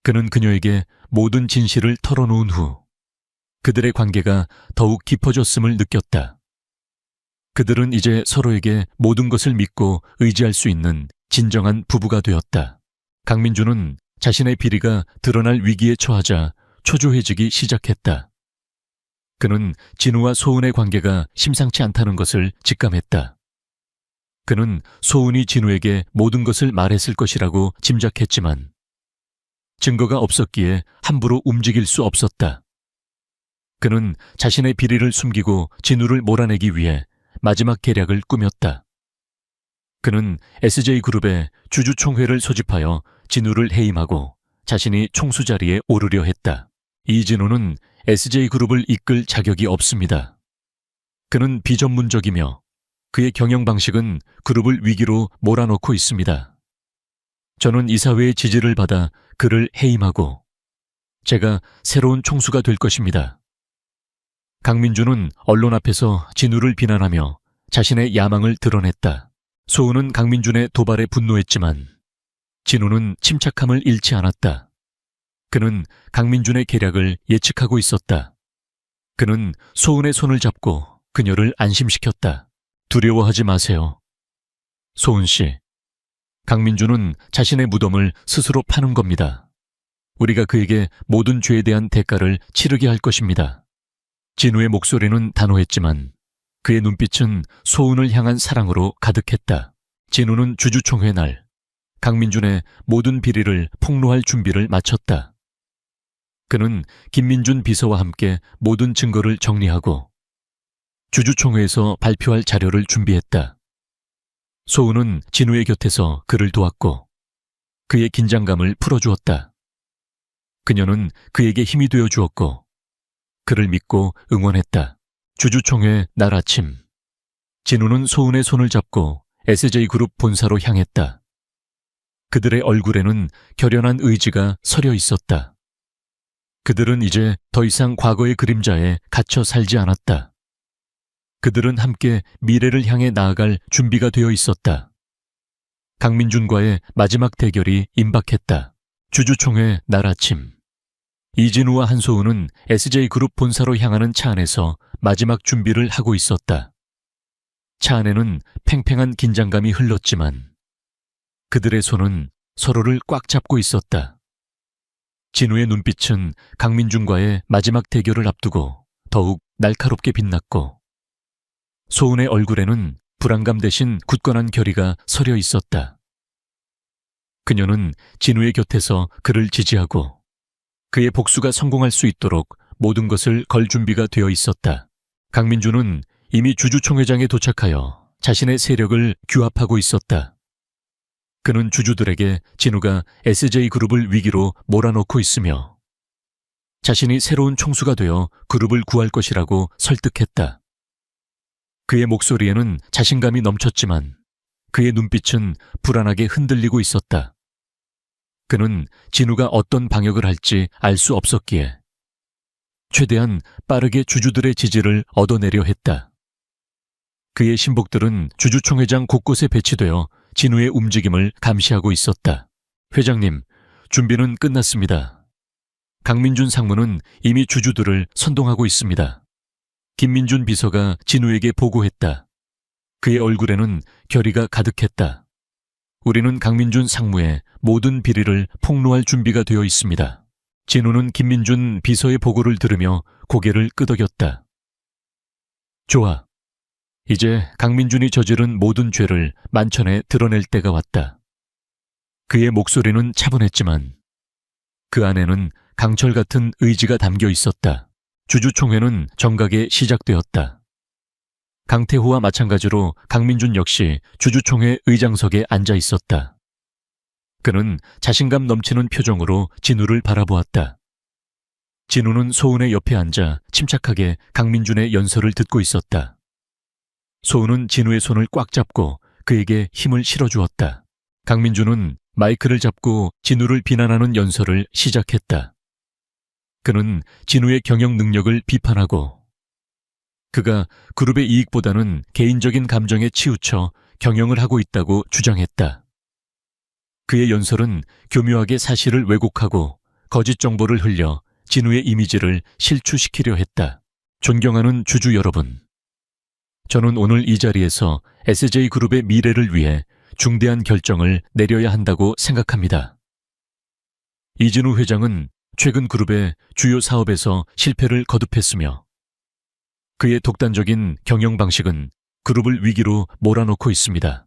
S1: 그는 그녀에게 모든 진실을 털어놓은 후 그들의 관계가 더욱 깊어졌음을 느꼈다. 그들은 이제 서로에게 모든 것을 믿고 의지할 수 있는 진정한 부부가 되었다. 강민주는 자신의 비리가 드러날 위기에 처하자 초조해지기 시작했다. 그는 진우와 소은의 관계가 심상치 않다는 것을 직감했다. 그는 소은이 진우에게 모든 것을 말했을 것이라고 짐작했지만 증거가 없었기에 함부로 움직일 수 없었다. 그는 자신의 비리를 숨기고 진우를 몰아내기 위해 마지막 계략을 꾸몄다. 그는 SJ그룹의 주주총회를 소집하여 진우를 해임하고 자신이 총수 자리에 오르려 했다. 이진우는 SJ그룹을 이끌 자격이 없습니다. 그는 비전문적이며 그의 경영 방식은 그룹을 위기로 몰아넣고 있습니다. 저는 이사회의 지지를 받아 그를 해임하고 제가 새로운 총수가 될 것입니다. 강민주는 언론 앞에서 진우를 비난하며 자신의 야망을 드러냈다. 소은은 강민준의 도발에 분노했지만 진우는 침착함을 잃지 않았다. 그는 강민준의 계략을 예측하고 있었다. 그는 소은의 손을 잡고 그녀를 안심시켰다. 두려워하지 마세요. 소은 씨, 강민준은 자신의 무덤을 스스로 파는 겁니다. 우리가 그에게 모든 죄에 대한 대가를 치르게 할 것입니다. 진우의 목소리는 단호했지만 그의 눈빛은 소은을 향한 사랑으로 가득했다. 진우는 주주총회 날 강민준의 모든 비리를 폭로할 준비를 마쳤다. 그는 김민준 비서와 함께 모든 증거를 정리하고 주주총회에서 발표할 자료를 준비했다. 소은은 진우의 곁에서 그를 도왔고 그의 긴장감을 풀어주었다. 그녀는 그에게 힘이 되어 주었고 그를 믿고 응원했다. 주주총회 날 아침 진우는 소은의 손을 잡고 SJ그룹 본사로 향했다. 그들의 얼굴에는 결연한 의지가 서려 있었다. 그들은 이제 더 이상 과거의 그림자에 갇혀 살지 않았다. 그들은 함께 미래를 향해 나아갈 준비가 되어 있었다. 강민준과의 마지막 대결이 임박했다. 주주총회 날 아침 이진우와 한소은은 SJ그룹 본사로 향하는 차 안에서 마지막 준비를 하고 있었다. 차 안에는 팽팽한 긴장감이 흘렀지만 그들의 손은 서로를 꽉 잡고 있었다. 진우의 눈빛은 강민준과의 마지막 대결을 앞두고 더욱 날카롭게 빛났고 소은의 얼굴에는 불안감 대신 굳건한 결의가 서려 있었다. 그녀는 진우의 곁에서 그를 지지하고 그의 복수가 성공할 수 있도록 모든 것을 걸 준비가 되어 있었다. 강민준은 이미 주주총회장에 도착하여 자신의 세력을 규합하고 있었다. 그는 주주들에게 진우가 SJ그룹을 위기로 몰아넣고 있으며 자신이 새로운 총수가 되어 그룹을 구할 것이라고 설득했다. 그의 목소리에는 자신감이 넘쳤지만 그의 눈빛은 불안하게 흔들리고 있었다. 그는 진우가 어떤 방역을 할지 알 수 없었기에 최대한 빠르게 주주들의 지지를 얻어내려 했다. 그의 신복들은 주주총회장 곳곳에 배치되어 진우의 움직임을 감시하고 있었다. 회장님, 준비는 끝났습니다. 강민준 상무는 이미 주주들을 선동하고 있습니다. 김민준 비서가 진우에게 보고했다. 그의 얼굴에는 결의가 가득했다. 우리는 강민준 상무의 모든 비리를 폭로할 준비가 되어 있습니다. 진우는 김민준 비서의 보고를 들으며 고개를 끄덕였다. 좋아. 이제 강민준이 저지른 모든 죄를 만천에 드러낼 때가 왔다. 그의 목소리는 차분했지만 그 안에는 강철 같은 의지가 담겨 있었다. 주주총회는 정각에 시작되었다. 강태호와 마찬가지로 강민준 역시 주주총회 의장석에 앉아 있었다. 그는 자신감 넘치는 표정으로 진우를 바라보았다. 진우는 소은의 옆에 앉아 침착하게 강민준의 연설을 듣고 있었다. 소은은 진우의 손을 꽉 잡고 그에게 힘을 실어주었다. 강민준은 마이크를 잡고 진우를 비난하는 연설을 시작했다. 그는 진우의 경영 능력을 비판하고 그가 그룹의 이익보다는 개인적인 감정에 치우쳐 경영을 하고 있다고 주장했다. 그의 연설은 교묘하게 사실을 왜곡하고 거짓 정보를 흘려 진우의 이미지를 실추시키려 했다. 존경하는 주주 여러분, 저는 오늘 이 자리에서 SJ그룹의 미래를 위해 중대한 결정을 내려야 한다고 생각합니다. 이진우 회장은 최근 그룹의 주요 사업에서 실패를 거듭했으며 그의 독단적인 경영 방식은 그룹을 위기로 몰아넣고 있습니다.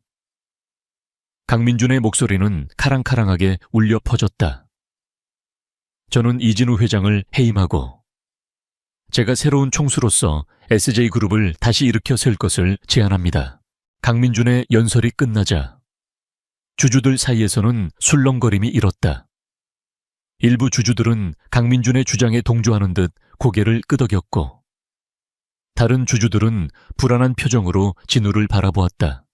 S1: 강민준의 목소리는 카랑카랑하게 울려 퍼졌다. 저는 이진우 회장을 해임하고 제가 새로운 총수로서 SJ그룹을 다시 일으켜 세울 것을 제안합니다. 강민준의 연설이 끝나자 주주들 사이에서는 술렁거림이 일었다. 일부 주주들은 강민준의 주장에 동조하는 듯 고개를 끄덕였고 다른 주주들은 불안한 표정으로 진우를 바라보았다.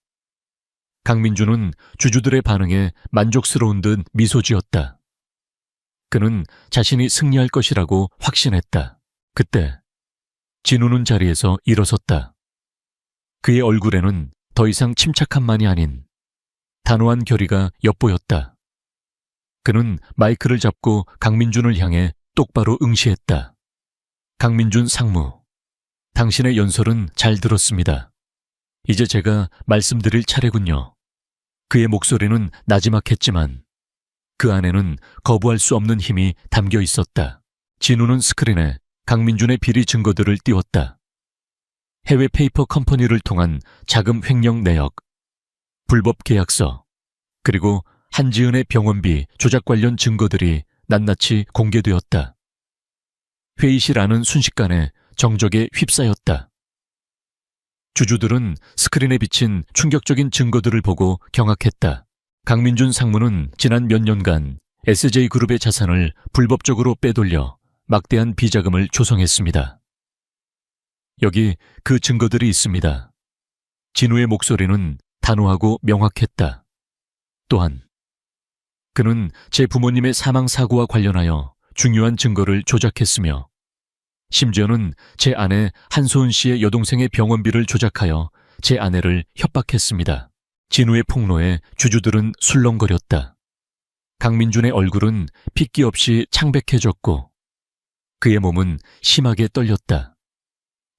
S1: 강민준은 주주들의 반응에 만족스러운 듯 미소 지었다. 그는 자신이 승리할 것이라고 확신했다. 그때 진우는 자리에서 일어섰다. 그의 얼굴에는 더 이상 침착함만이 아닌 단호한 결의가 엿보였다. 그는 마이크를 잡고 강민준을 향해 똑바로 응시했다. 강민준 상무, 당신의 연설은 잘 들었습니다. 이제 제가 말씀드릴 차례군요. 그의 목소리는 나지막했지만 그 안에는 거부할 수 없는 힘이 담겨 있었다. 진우는 스크린에 강민준의 비리 증거들을 띄웠다. 해외 페이퍼 컴퍼니를 통한 자금 횡령 내역, 불법 계약서, 그리고 한지은의 병원비 조작 관련 증거들이 낱낱이 공개되었다. 회의실 안은 순식간에 정적에 휩싸였다. 주주들은 스크린에 비친 충격적인 증거들을 보고 경악했다. 강민준 상무는 지난 몇 년간 SJ그룹의 자산을 불법적으로 빼돌려 막대한 비자금을 조성했습니다. 여기 그 증거들이 있습니다. 진우의 목소리는 단호하고 명확했다. 또한 그는 제 부모님의 사망 사고와 관련하여 중요한 증거를 조작했으며 심지어는 제 아내 한소은 씨의 여동생의 병원비를 조작하여 제 아내를 협박했습니다. 진우의 폭로에 주주들은 술렁거렸다. 강민준의 얼굴은 핏기 없이 창백해졌고 그의 몸은 심하게 떨렸다.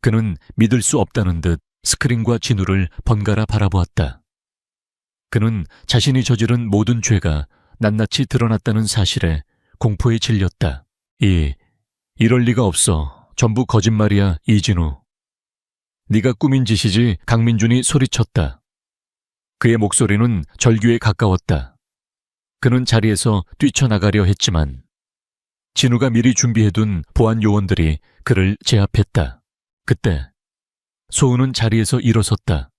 S1: 그는 믿을 수 없다는 듯 스크린과 진우를 번갈아 바라보았다. 그는 자신이 저지른 모든 죄가 낱낱이 드러났다는 사실에 공포에 질렸다. 이럴 리가 없어. 전부 거짓말이야, 이진우. 네가 꾸민 짓이지. 강민준이 소리쳤다. 그의 목소리는 절규에 가까웠다. 그는 자리에서 뛰쳐나가려 했지만 진우가 미리 준비해둔 보안 요원들이 그를 제압했다. 그때 소은은 자리에서 일어섰다.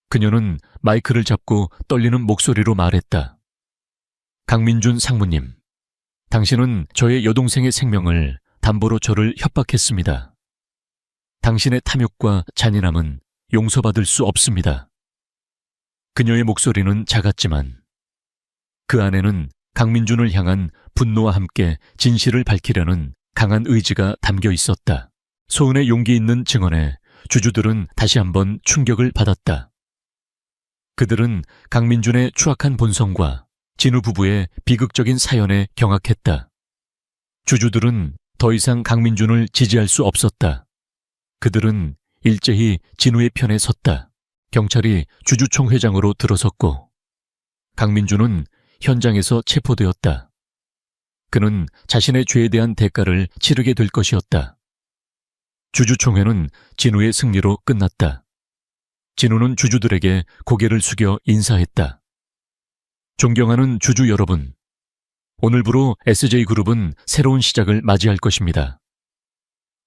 S1: 그녀는 마이크를 잡고 떨리는 목소리로 말했다. 강민준 상무님, 당신은 저의 여동생의 생명을 담보로 저를 협박했습니다. 당신의 탐욕과 잔인함은 용서받을 수 없습니다. 그녀의 목소리는 작았지만 그 안에는 강민준을 향한 분노와 함께 진실을 밝히려는 강한 의지가 담겨 있었다. 소은의 용기 있는 증언에 주주들은 다시 한번 충격을 받았다. 그들은 강민준의 추악한 본성과 진우 부부의 비극적인 사연에 경악했다. 주주들은 더 이상 강민준을 지지할 수 없었다. 그들은 일제히 진우의 편에 섰다. 경찰이 주주총회장으로 들어섰고 강민준은 현장에서 체포되었다. 그는 자신의 죄에 대한 대가를 치르게 될 것이었다. 주주총회는 진우의 승리로 끝났다. 진우는 주주들에게 고개를 숙여 인사했다. 존경하는 주주 여러분, 오늘부로 SJ그룹은 새로운 시작을 맞이할 것입니다.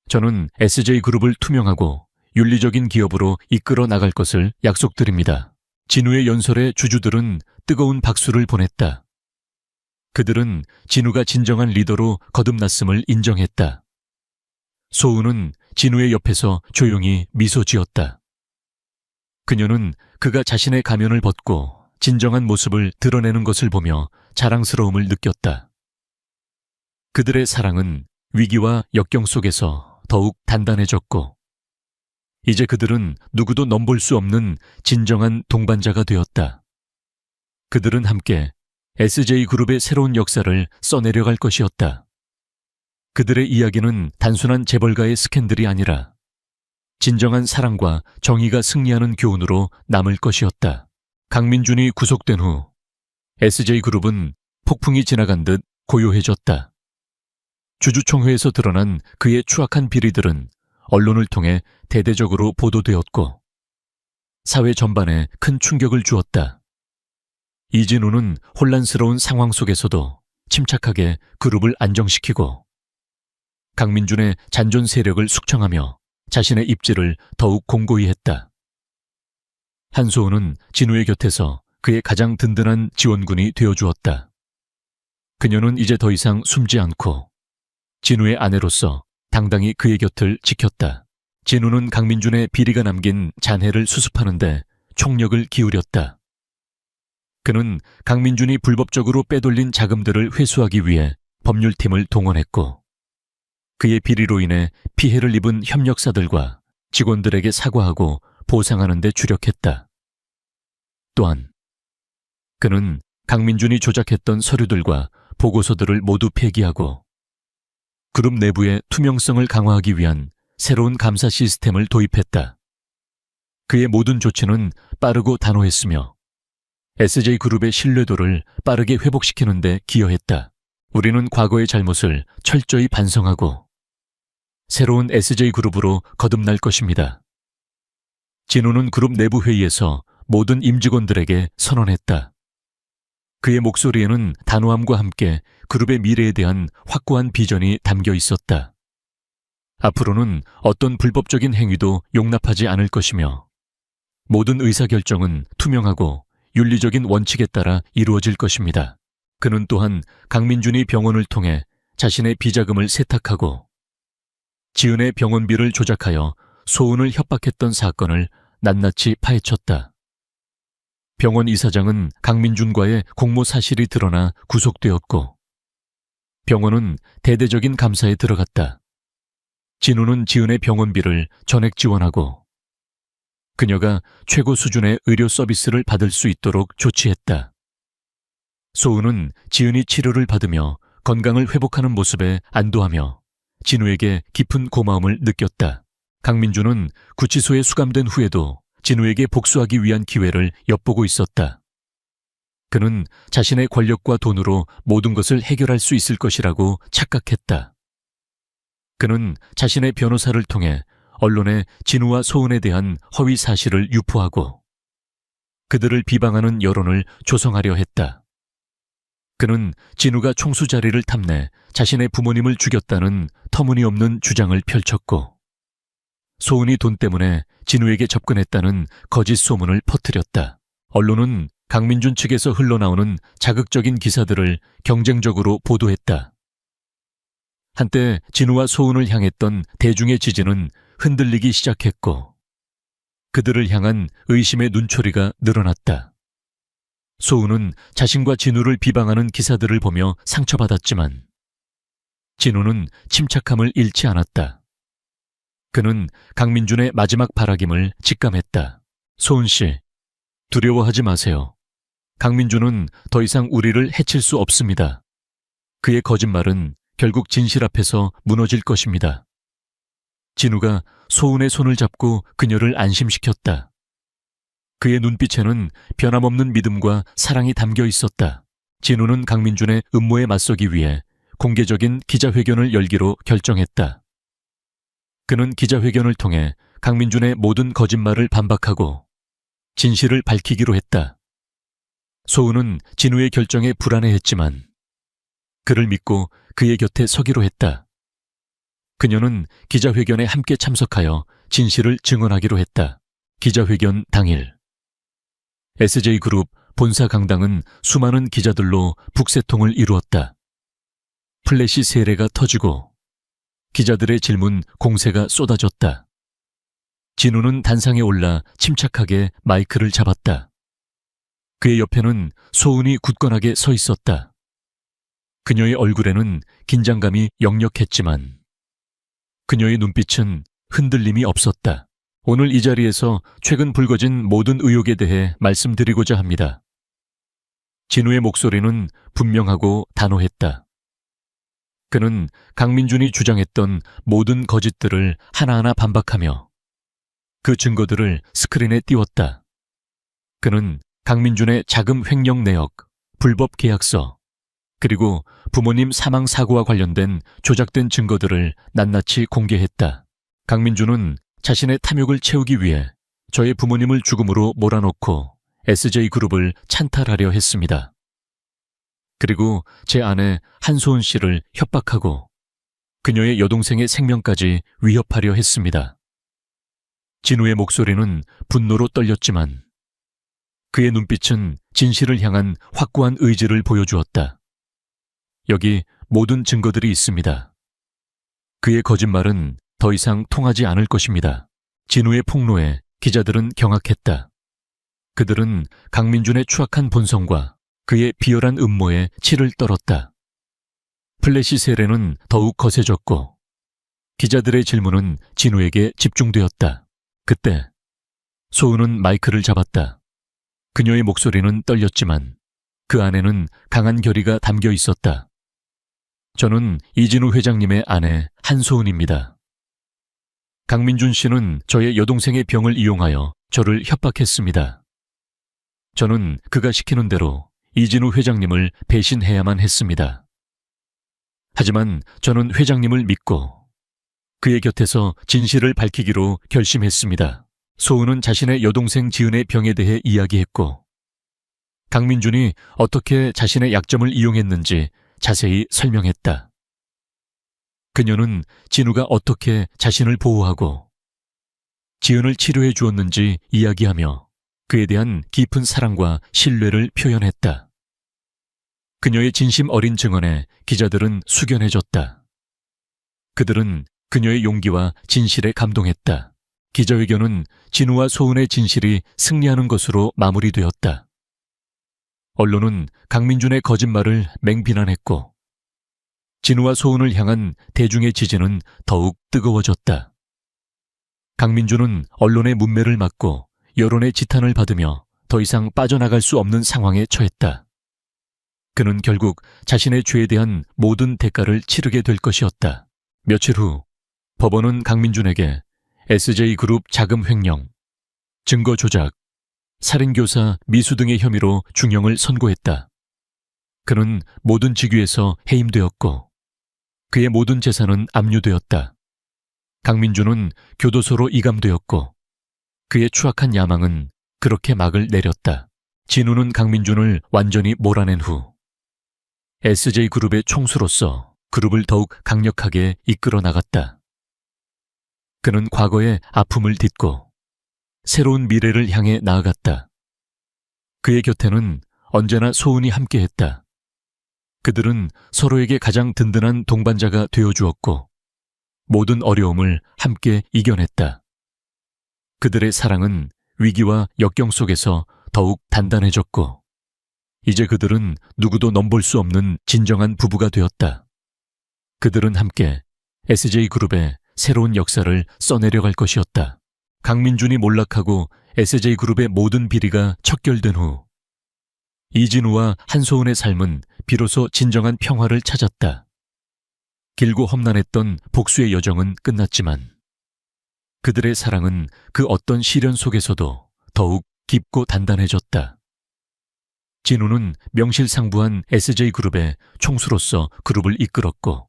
S1: 저는 SJ그룹을 투명하고 윤리적인 기업으로 이끌어 나갈 것을 약속드립니다. 진우의 연설에 주주들은 뜨거운 박수를 보냈다. 그들은 진우가 진정한 리더로 거듭났음을 인정했다. 소우는 진우의 옆에서 조용히 미소 지었다. 그녀는 그가 자신의 가면을 벗고 진정한 모습을 드러내는 것을 보며 자랑스러움을 느꼈다. 그들의 사랑은 위기와 역경 속에서 더욱 단단해졌고 이제 그들은 누구도 넘볼 수 없는 진정한 동반자가 되었다. 그들은 함께 SJ그룹의 새로운 역사를 써내려갈 것이었다. 그들의 이야기는 단순한 재벌가의 스캔들이 아니라 진정한 사랑과 정의가 승리하는 교훈으로 남을 것이었다. 강민준이 구속된 후 SJ그룹은 폭풍이 지나간 듯 고요해졌다. 주주총회에서 드러난 그의 추악한 비리들은 언론을 통해 대대적으로 보도되었고 사회 전반에 큰 충격을 주었다. 이진우는 혼란스러운 상황 속에서도 침착하게 그룹을 안정시키고 강민준의 잔존 세력을 숙청하며 자신의 입지를 더욱 공고히 했다. 한소은은 진우의 곁에서 그의 가장 든든한 지원군이 되어주었다. 그녀는 이제 더 이상 숨지 않고 진우의 아내로서 당당히 그의 곁을 지켰다. 진우는 강민준의 비리가 남긴 잔해를 수습하는데 총력을 기울였다. 그는 강민준이 불법적으로 빼돌린 자금들을 회수하기 위해 법률팀을 동원했고 그의 비리로 인해 피해를 입은 협력사들과 직원들에게 사과하고 보상하는 데 주력했다. 또한 그는 강민준이 조작했던 서류들과 보고서들을 모두 폐기하고 그룹 내부의 투명성을 강화하기 위한 새로운 감사 시스템을 도입했다. 그의 모든 조치는 빠르고 단호했으며 SJ그룹의 신뢰도를 빠르게 회복시키는 데 기여했다. 우리는 과거의 잘못을 철저히 반성하고 새로운 SJ그룹으로 거듭날 것입니다. 진우는 그룹 내부 회의에서 모든 임직원들에게 선언했다. 그의 목소리에는 단호함과 함께 그룹의 미래에 대한 확고한 비전이 담겨 있었다. 앞으로는 어떤 불법적인 행위도 용납하지 않을 것이며 모든 의사결정은 투명하고 윤리적인 원칙에 따라 이루어질 것입니다. 그는 또한 강민준이 병원을 통해 자신의 비자금을 세탁하고 지은의 병원비를 조작하여 소은을 협박했던 사건을 낱낱이 파헤쳤다. 병원 이사장은 강민준과의 공모 사실이 드러나 구속되었고 병원은 대대적인 감사에 들어갔다. 진우는 지은의 병원비를 전액 지원하고 그녀가 최고 수준의 의료 서비스를 받을 수 있도록 조치했다. 소은은 지은이 치료를 받으며 건강을 회복하는 모습에 안도하며 진우에게 깊은 고마움을 느꼈다. 강민준은 구치소에 수감된 후에도 진우에게 복수하기 위한 기회를 엿보고 있었다. 그는 자신의 권력과 돈으로 모든 것을 해결할 수 있을 것이라고 착각했다. 그는 자신의 변호사를 통해 언론에 진우와 소은에 대한 허위 사실을 유포하고 그들을 비방하는 여론을 조성하려 했다. 그는 진우가 총수 자리를 탐내 자신의 부모님을 죽였다는 터무니없는 주장을 펼쳤고 소은이 돈 때문에 진우에게 접근했다는 거짓 소문을 퍼뜨렸다. 언론은 강민준 측에서 흘러나오는 자극적인 기사들을 경쟁적으로 보도했다. 한때 진우와 소은을 향했던 대중의 지지는 흔들리기 시작했고 그들을 향한 의심의 눈초리가 늘어났다. 소은은 자신과 진우를 비방하는 기사들을 보며 상처받았지만 진우는 침착함을 잃지 않았다. 그는 강민준의 마지막 바라김을 직감했다. 소은 씨, 두려워하지 마세요. 강민준은 더 이상 우리를 해칠 수 없습니다. 그의 거짓말은 결국 진실 앞에서 무너질 것입니다. 진우가 소은의 손을 잡고 그녀를 안심시켰다. 그의 눈빛에는 변함없는 믿음과 사랑이 담겨 있었다. 진우는 강민준의 음모에 맞서기 위해 공개적인 기자회견을 열기로 결정했다. 그는 기자회견을 통해 강민준의 모든 거짓말을 반박하고 진실을 밝히기로 했다. 소은은 진우의 결정에 불안해했지만 그를 믿고 그의 곁에 서기로 했다. 그녀는 기자회견에 함께 참석하여 진실을 증언하기로 했다. 기자회견 당일 SJ그룹 본사 강당은 수많은 기자들로 북새통을 이루었다. 플래시 세례가 터지고 기자들의 질문 공세가 쏟아졌다. 진우는 단상에 올라 침착하게 마이크를 잡았다. 그의 옆에는 소은이 굳건하게 서 있었다. 그녀의 얼굴에는 긴장감이 역력했지만 그녀의 눈빛은 흔들림이 없었다. 오늘 이 자리에서 최근 불거진 모든 의혹에 대해 말씀드리고자 합니다. 진우의 목소리는 분명하고 단호했다. 그는 강민준이 주장했던 모든 거짓들을 하나하나 반박하며 그 증거들을 스크린에 띄웠다. 그는 강민준의 자금 횡령 내역, 불법 계약서, 그리고 부모님 사망 사고와 관련된 조작된 증거들을 낱낱이 공개했다. 강민준은 자신의 탐욕을 채우기 위해 저의 부모님을 죽음으로 몰아넣고 SJ그룹을 찬탈하려 했습니다. 그리고 제 아내 한소은 씨를 협박하고 그녀의 여동생의 생명까지 위협하려 했습니다. 진우의 목소리는 분노로 떨렸지만 그의 눈빛은 진실을 향한 확고한 의지를 보여주었다. 여기 모든 증거들이 있습니다. 그의 거짓말은 더 이상 통하지 않을 것입니다. 진우의 폭로에 기자들은 경악했다. 그들은 강민준의 추악한 본성과 그의 비열한 음모에 치를 떨었다. 플래시 세례는 더욱 거세졌고 기자들의 질문은 진우에게 집중되었다. 그때 소은은 마이크를 잡았다. 그녀의 목소리는 떨렸지만 그 안에는 강한 결의가 담겨 있었다. 저는 이진우 회장님의 아내 한소은입니다. 강민준 씨는 저의 여동생의 병을 이용하여 저를 협박했습니다. 저는 그가 시키는 대로 이진우 회장님을 배신해야만 했습니다. 하지만 저는 회장님을 믿고 그의 곁에서 진실을 밝히기로 결심했습니다. 소은은 자신의 여동생 지은의 병에 대해 이야기했고 강민준이 어떻게 자신의 약점을 이용했는지 자세히 설명했다. 그녀는 진우가 어떻게 자신을 보호하고 지은을 치료해 주었는지 이야기하며 그에 대한 깊은 사랑과 신뢰를 표현했다. 그녀의 진심 어린 증언에 기자들은 숙연해졌다. 그들은 그녀의 용기와 진실에 감동했다. 기자회견은 진우와 소은의 진실이 승리하는 것으로 마무리되었다. 언론은 강민준의 거짓말을 맹비난했고 진우와 소은을 향한 대중의 지지는 더욱 뜨거워졌다. 강민준은 언론의 문매를 맞고 여론의 지탄을 받으며 더 이상 빠져나갈 수 없는 상황에 처했다. 그는 결국 자신의 죄에 대한 모든 대가를 치르게 될 것이었다. 며칠 후 법원은 강민준에게 SJ그룹 자금 횡령, 증거 조작, 살인교사 미수 등의 혐의로 중형을 선고했다. 그는 모든 직위에서 해임되었고 그의 모든 재산은 압류되었다. 강민준은 교도소로 이감되었고 그의 추악한 야망은 그렇게 막을 내렸다. 진우는 강민준을 완전히 몰아낸 후 SJ그룹의 총수로서 그룹을 더욱 강력하게 이끌어 나갔다. 그는 과거의 아픔을 딛고 새로운 미래를 향해 나아갔다. 그의 곁에는 언제나 소은이 함께했다. 그들은 서로에게 가장 든든한 동반자가 되어주었고 모든 어려움을 함께 이겨냈다. 그들의 사랑은 위기와 역경 속에서 더욱 단단해졌고 이제 그들은 누구도 넘볼 수 없는 진정한 부부가 되었다. 그들은 함께 SJ그룹의 새로운 역사를 써내려갈 것이었다. 강민준이 몰락하고 SJ그룹의 모든 비리가 척결된 후 이진우와 한소은의 삶은 비로소 진정한 평화를 찾았다. 길고 험난했던 복수의 여정은 끝났지만 그들의 사랑은 그 어떤 시련 속에서도 더욱 깊고 단단해졌다. 진우는 명실상부한 SJ그룹의 총수로서 그룹을 이끌었고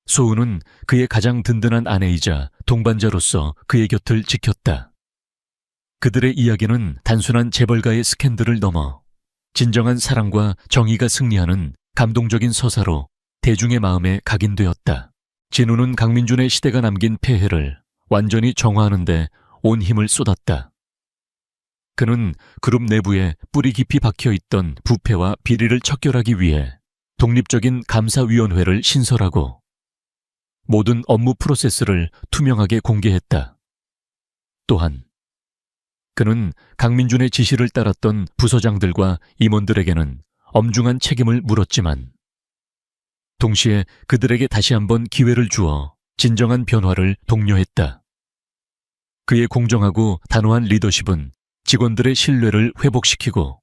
S1: 소은은 그의 가장 든든한 아내이자 동반자로서 그의 곁을 지켰다. 그들의 이야기는 단순한 재벌가의 스캔들을 넘어 진정한 사랑과 정의가 승리하는 감동적인 서사로 대중의 마음에 각인되었다. 진우는 강민준의 시대가 남긴 폐해를 완전히 정화하는 데 온 힘을 쏟았다. 그는 그룹 내부에 뿌리 깊이 박혀있던 부패와 비리를 척결하기 위해 독립적인 감사위원회를 신설하고 모든 업무 프로세스를 투명하게 공개했다. 또한 그는 강민준의 지시를 따랐던 부서장들과 임원들에게는 엄중한 책임을 물었지만 동시에 그들에게 다시 한번 기회를 주어 진정한 변화를 독려했다. 그의 공정하고 단호한 리더십은 직원들의 신뢰를 회복시키고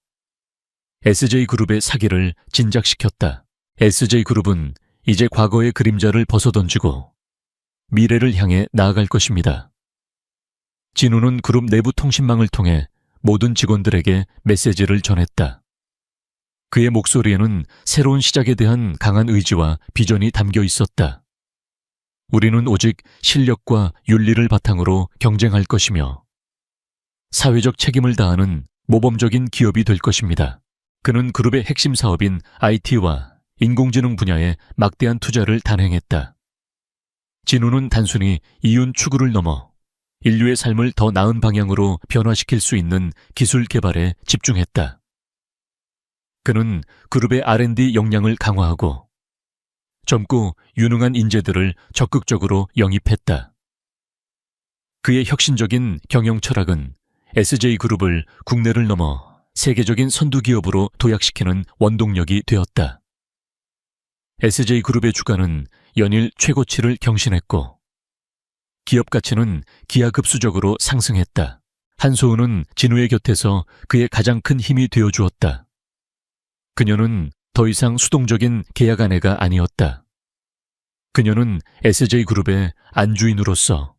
S1: SJ그룹의 사기를 진작시켰다. SJ그룹은 이제 과거의 그림자를 벗어던지고 미래를 향해 나아갈 것입니다. 진우는 그룹 내부 통신망을 통해 모든 직원들에게 메시지를 전했다. 그의 목소리에는 새로운 시작에 대한 강한 의지와 비전이 담겨 있었다. 우리는 오직 실력과 윤리를 바탕으로 경쟁할 것이며 사회적 책임을 다하는 모범적인 기업이 될 것입니다. 그는 그룹의 핵심 사업인 IT와 인공지능 분야에 막대한 투자를 단행했다. 진우는 단순히 이윤 추구를 넘어 인류의 삶을 더 나은 방향으로 변화시킬 수 있는 기술 개발에 집중했다. 그는 그룹의 R&D 역량을 강화하고 젊고 유능한 인재들을 적극적으로 영입했다. 그의 혁신적인 경영 철학은 SJ그룹을 국내를 넘어 세계적인 선두기업으로 도약시키는 원동력이 되었다. SJ그룹의 주가는 연일 최고치를 경신했고 기업 가치는 기하급수적으로 상승했다. 한소은은 진우의 곁에서 그의 가장 큰 힘이 되어주었다. 그녀는 더 이상 수동적인 계약 아내가 아니었다. 그녀는 SJ그룹의 안주인으로서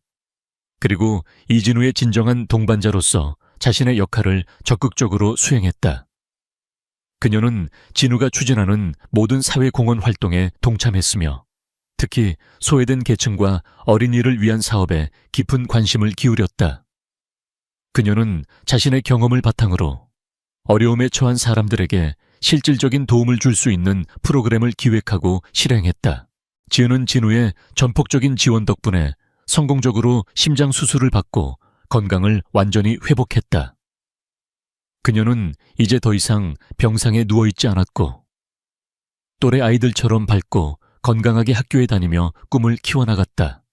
S1: 그리고 이진우의 진정한 동반자로서 자신의 역할을 적극적으로 수행했다. 그녀는 진우가 추진하는 모든 사회공헌 활동에 동참했으며 특히 소외된 계층과 어린이를 위한 사업에 깊은 관심을 기울였다. 그녀는 자신의 경험을 바탕으로 어려움에 처한 사람들에게 실질적인 도움을 줄 수 있는 프로그램을 기획하고 실행했다. 지은은 진우의 전폭적인 지원 덕분에 성공적으로 심장 수술을 받고 건강을 완전히 회복했다. 그녀는 이제 더 이상 병상에 누워있지 않았고 또래 아이들처럼 밝고 건강하게 학교에 다니며 꿈을 키워나갔다.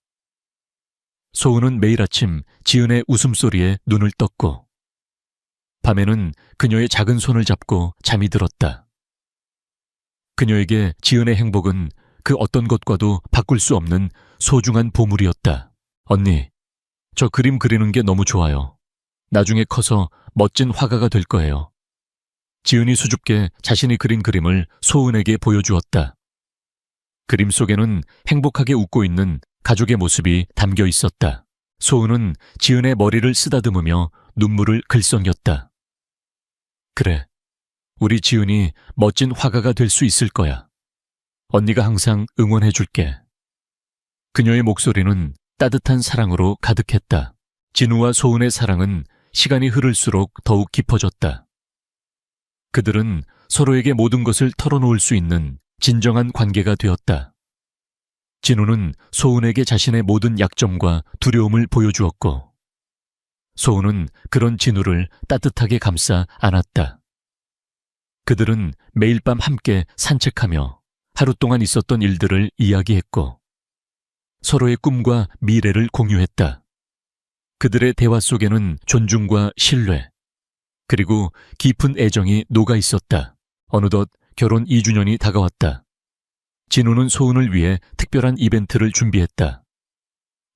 S1: 소은은 매일 아침 지은의 웃음소리에 눈을 떴고 밤에는 그녀의 작은 손을 잡고 잠이 들었다. 그녀에게 지은의 행복은 그 어떤 것과도 바꿀 수 없는 소중한 보물이었다. 언니, 저 그림 그리는 게 너무 좋아요. 나중에 커서 멋진 화가가 될 거예요. 지은이 수줍게 자신이 그린 그림을 소은에게 보여주었다. 그림 속에는 행복하게 웃고 있는 가족의 모습이 담겨 있었다. 소은은 지은의 머리를 쓰다듬으며 눈물을 글썽였다. 그래, 우리 지은이 멋진 화가가 될 수 있을 거야. 언니가 항상 응원해줄게. 그녀의 목소리는 따뜻한 사랑으로 가득했다. 진우와 소은의 사랑은 시간이 흐를수록 더욱 깊어졌다. 그들은 서로에게 모든 것을 털어놓을 수 있는 진정한 관계가 되었다. 진우는 소은에게 자신의 모든 약점과 두려움을 보여주었고 소은은 그런 진우를 따뜻하게 감싸 안았다. 그들은 매일 밤 함께 산책하며 하루 동안 있었던 일들을 이야기했고 서로의 꿈과 미래를 공유했다. 그들의 대화 속에는 존중과 신뢰, 그리고 깊은 애정이 녹아 있었다. 어느덧 결혼 2주년이 다가왔다. 진우는 소은을 위해 특별한 이벤트를 준비했다.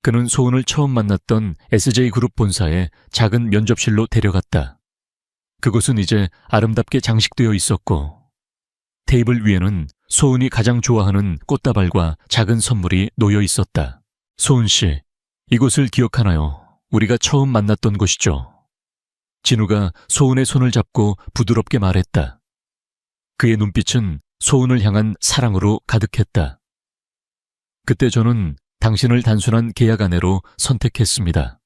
S1: 그는 소은을 처음 만났던 SJ그룹 본사의 작은 면접실로 데려갔다. 그곳은 이제 아름답게 장식되어 있었고 테이블 위에는 소은이 가장 좋아하는 꽃다발과 작은 선물이 놓여 있었다. 소은 씨, 이곳을 기억하나요? 우리가 처음 만났던 곳이죠. 진우가 소은의 손을 잡고 부드럽게 말했다. 그의 눈빛은 소은을 향한 사랑으로 가득했다. 그때 저는 당신을 단순한 계약 아내로 선택했습니다.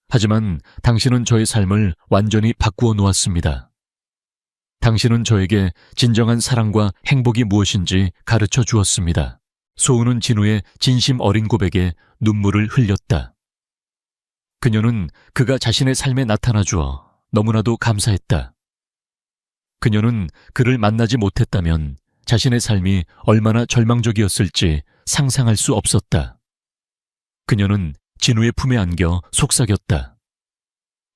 S1: 하지만 당신은 저의 삶을 완전히 바꾸어 놓았습니다. 당신은 저에게 진정한 사랑과 행복이 무엇인지 가르쳐 주었습니다. 소은은 진우의 진심 어린 고백에 눈물을 흘렸다. 그녀는 그가 자신의 삶에 나타나 주어 너무나도 감사했다. 그녀는 그를 만나지 못했다면 자신의 삶이 얼마나 절망적이었을지 상상할 수 없었다. 그녀는 진우의 품에 안겨 속삭였다.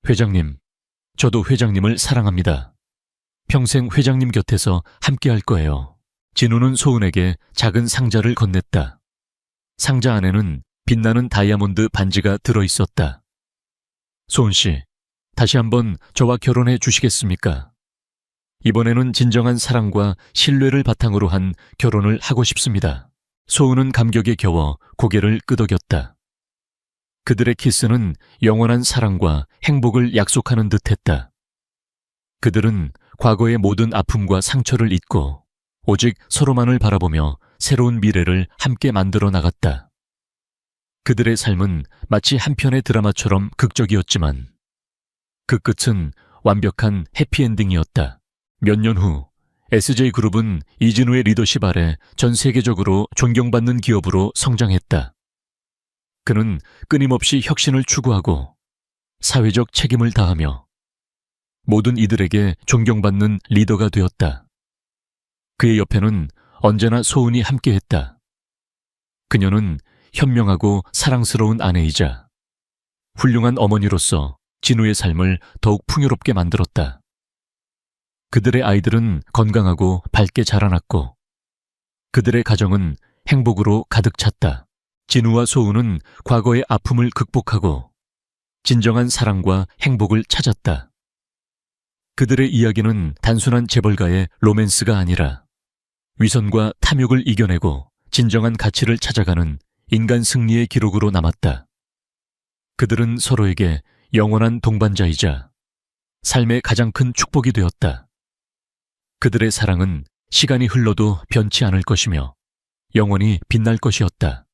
S1: 회장님, 저도 회장님을 사랑합니다. 평생 회장님 곁에서 함께할 거예요. 진우는 소은에게 작은 상자를 건넸다. 상자 안에는 빛나는 다이아몬드 반지가 들어있었다. 소은 씨, 다시 한번 저와 결혼해 주시겠습니까? 이번에는 진정한 사랑과 신뢰를 바탕으로 한 결혼을 하고 싶습니다. 소은은 감격에 겨워 고개를 끄덕였다. 그들의 키스는 영원한 사랑과 행복을 약속하는 듯했다. 그들은 과거의 모든 아픔과 상처를 잊고 오직 서로만을 바라보며 새로운 미래를 함께 만들어 나갔다. 그들의 삶은 마치 한 편의 드라마처럼 극적이었지만 그 끝은 완벽한 해피엔딩이었다. 몇 년 후 SJ그룹은 이진우의 리더십 아래 전 세계적으로 존경받는 기업으로 성장했다. 그는 끊임없이 혁신을 추구하고 사회적 책임을 다하며 모든 이들에게 존경받는 리더가 되었다. 그의 옆에는 언제나 소은이 함께했다. 그녀는 현명하고 사랑스러운 아내이자 훌륭한 어머니로서 진우의 삶을 더욱 풍요롭게 만들었다. 그들의 아이들은 건강하고 밝게 자라났고 그들의 가정은 행복으로 가득 찼다. 진우와 소은은 과거의 아픔을 극복하고 진정한 사랑과 행복을 찾았다. 그들의 이야기는 단순한 재벌가의 로맨스가 아니라 위선과 탐욕을 이겨내고 진정한 가치를 찾아가는 인간 승리의 기록으로 남았다. 그들은 서로에게 영원한 동반자이자 삶의 가장 큰 축복이 되었다. 그들의 사랑은 시간이 흘러도 변치 않을 것이며 영원히 빛날 것이었다.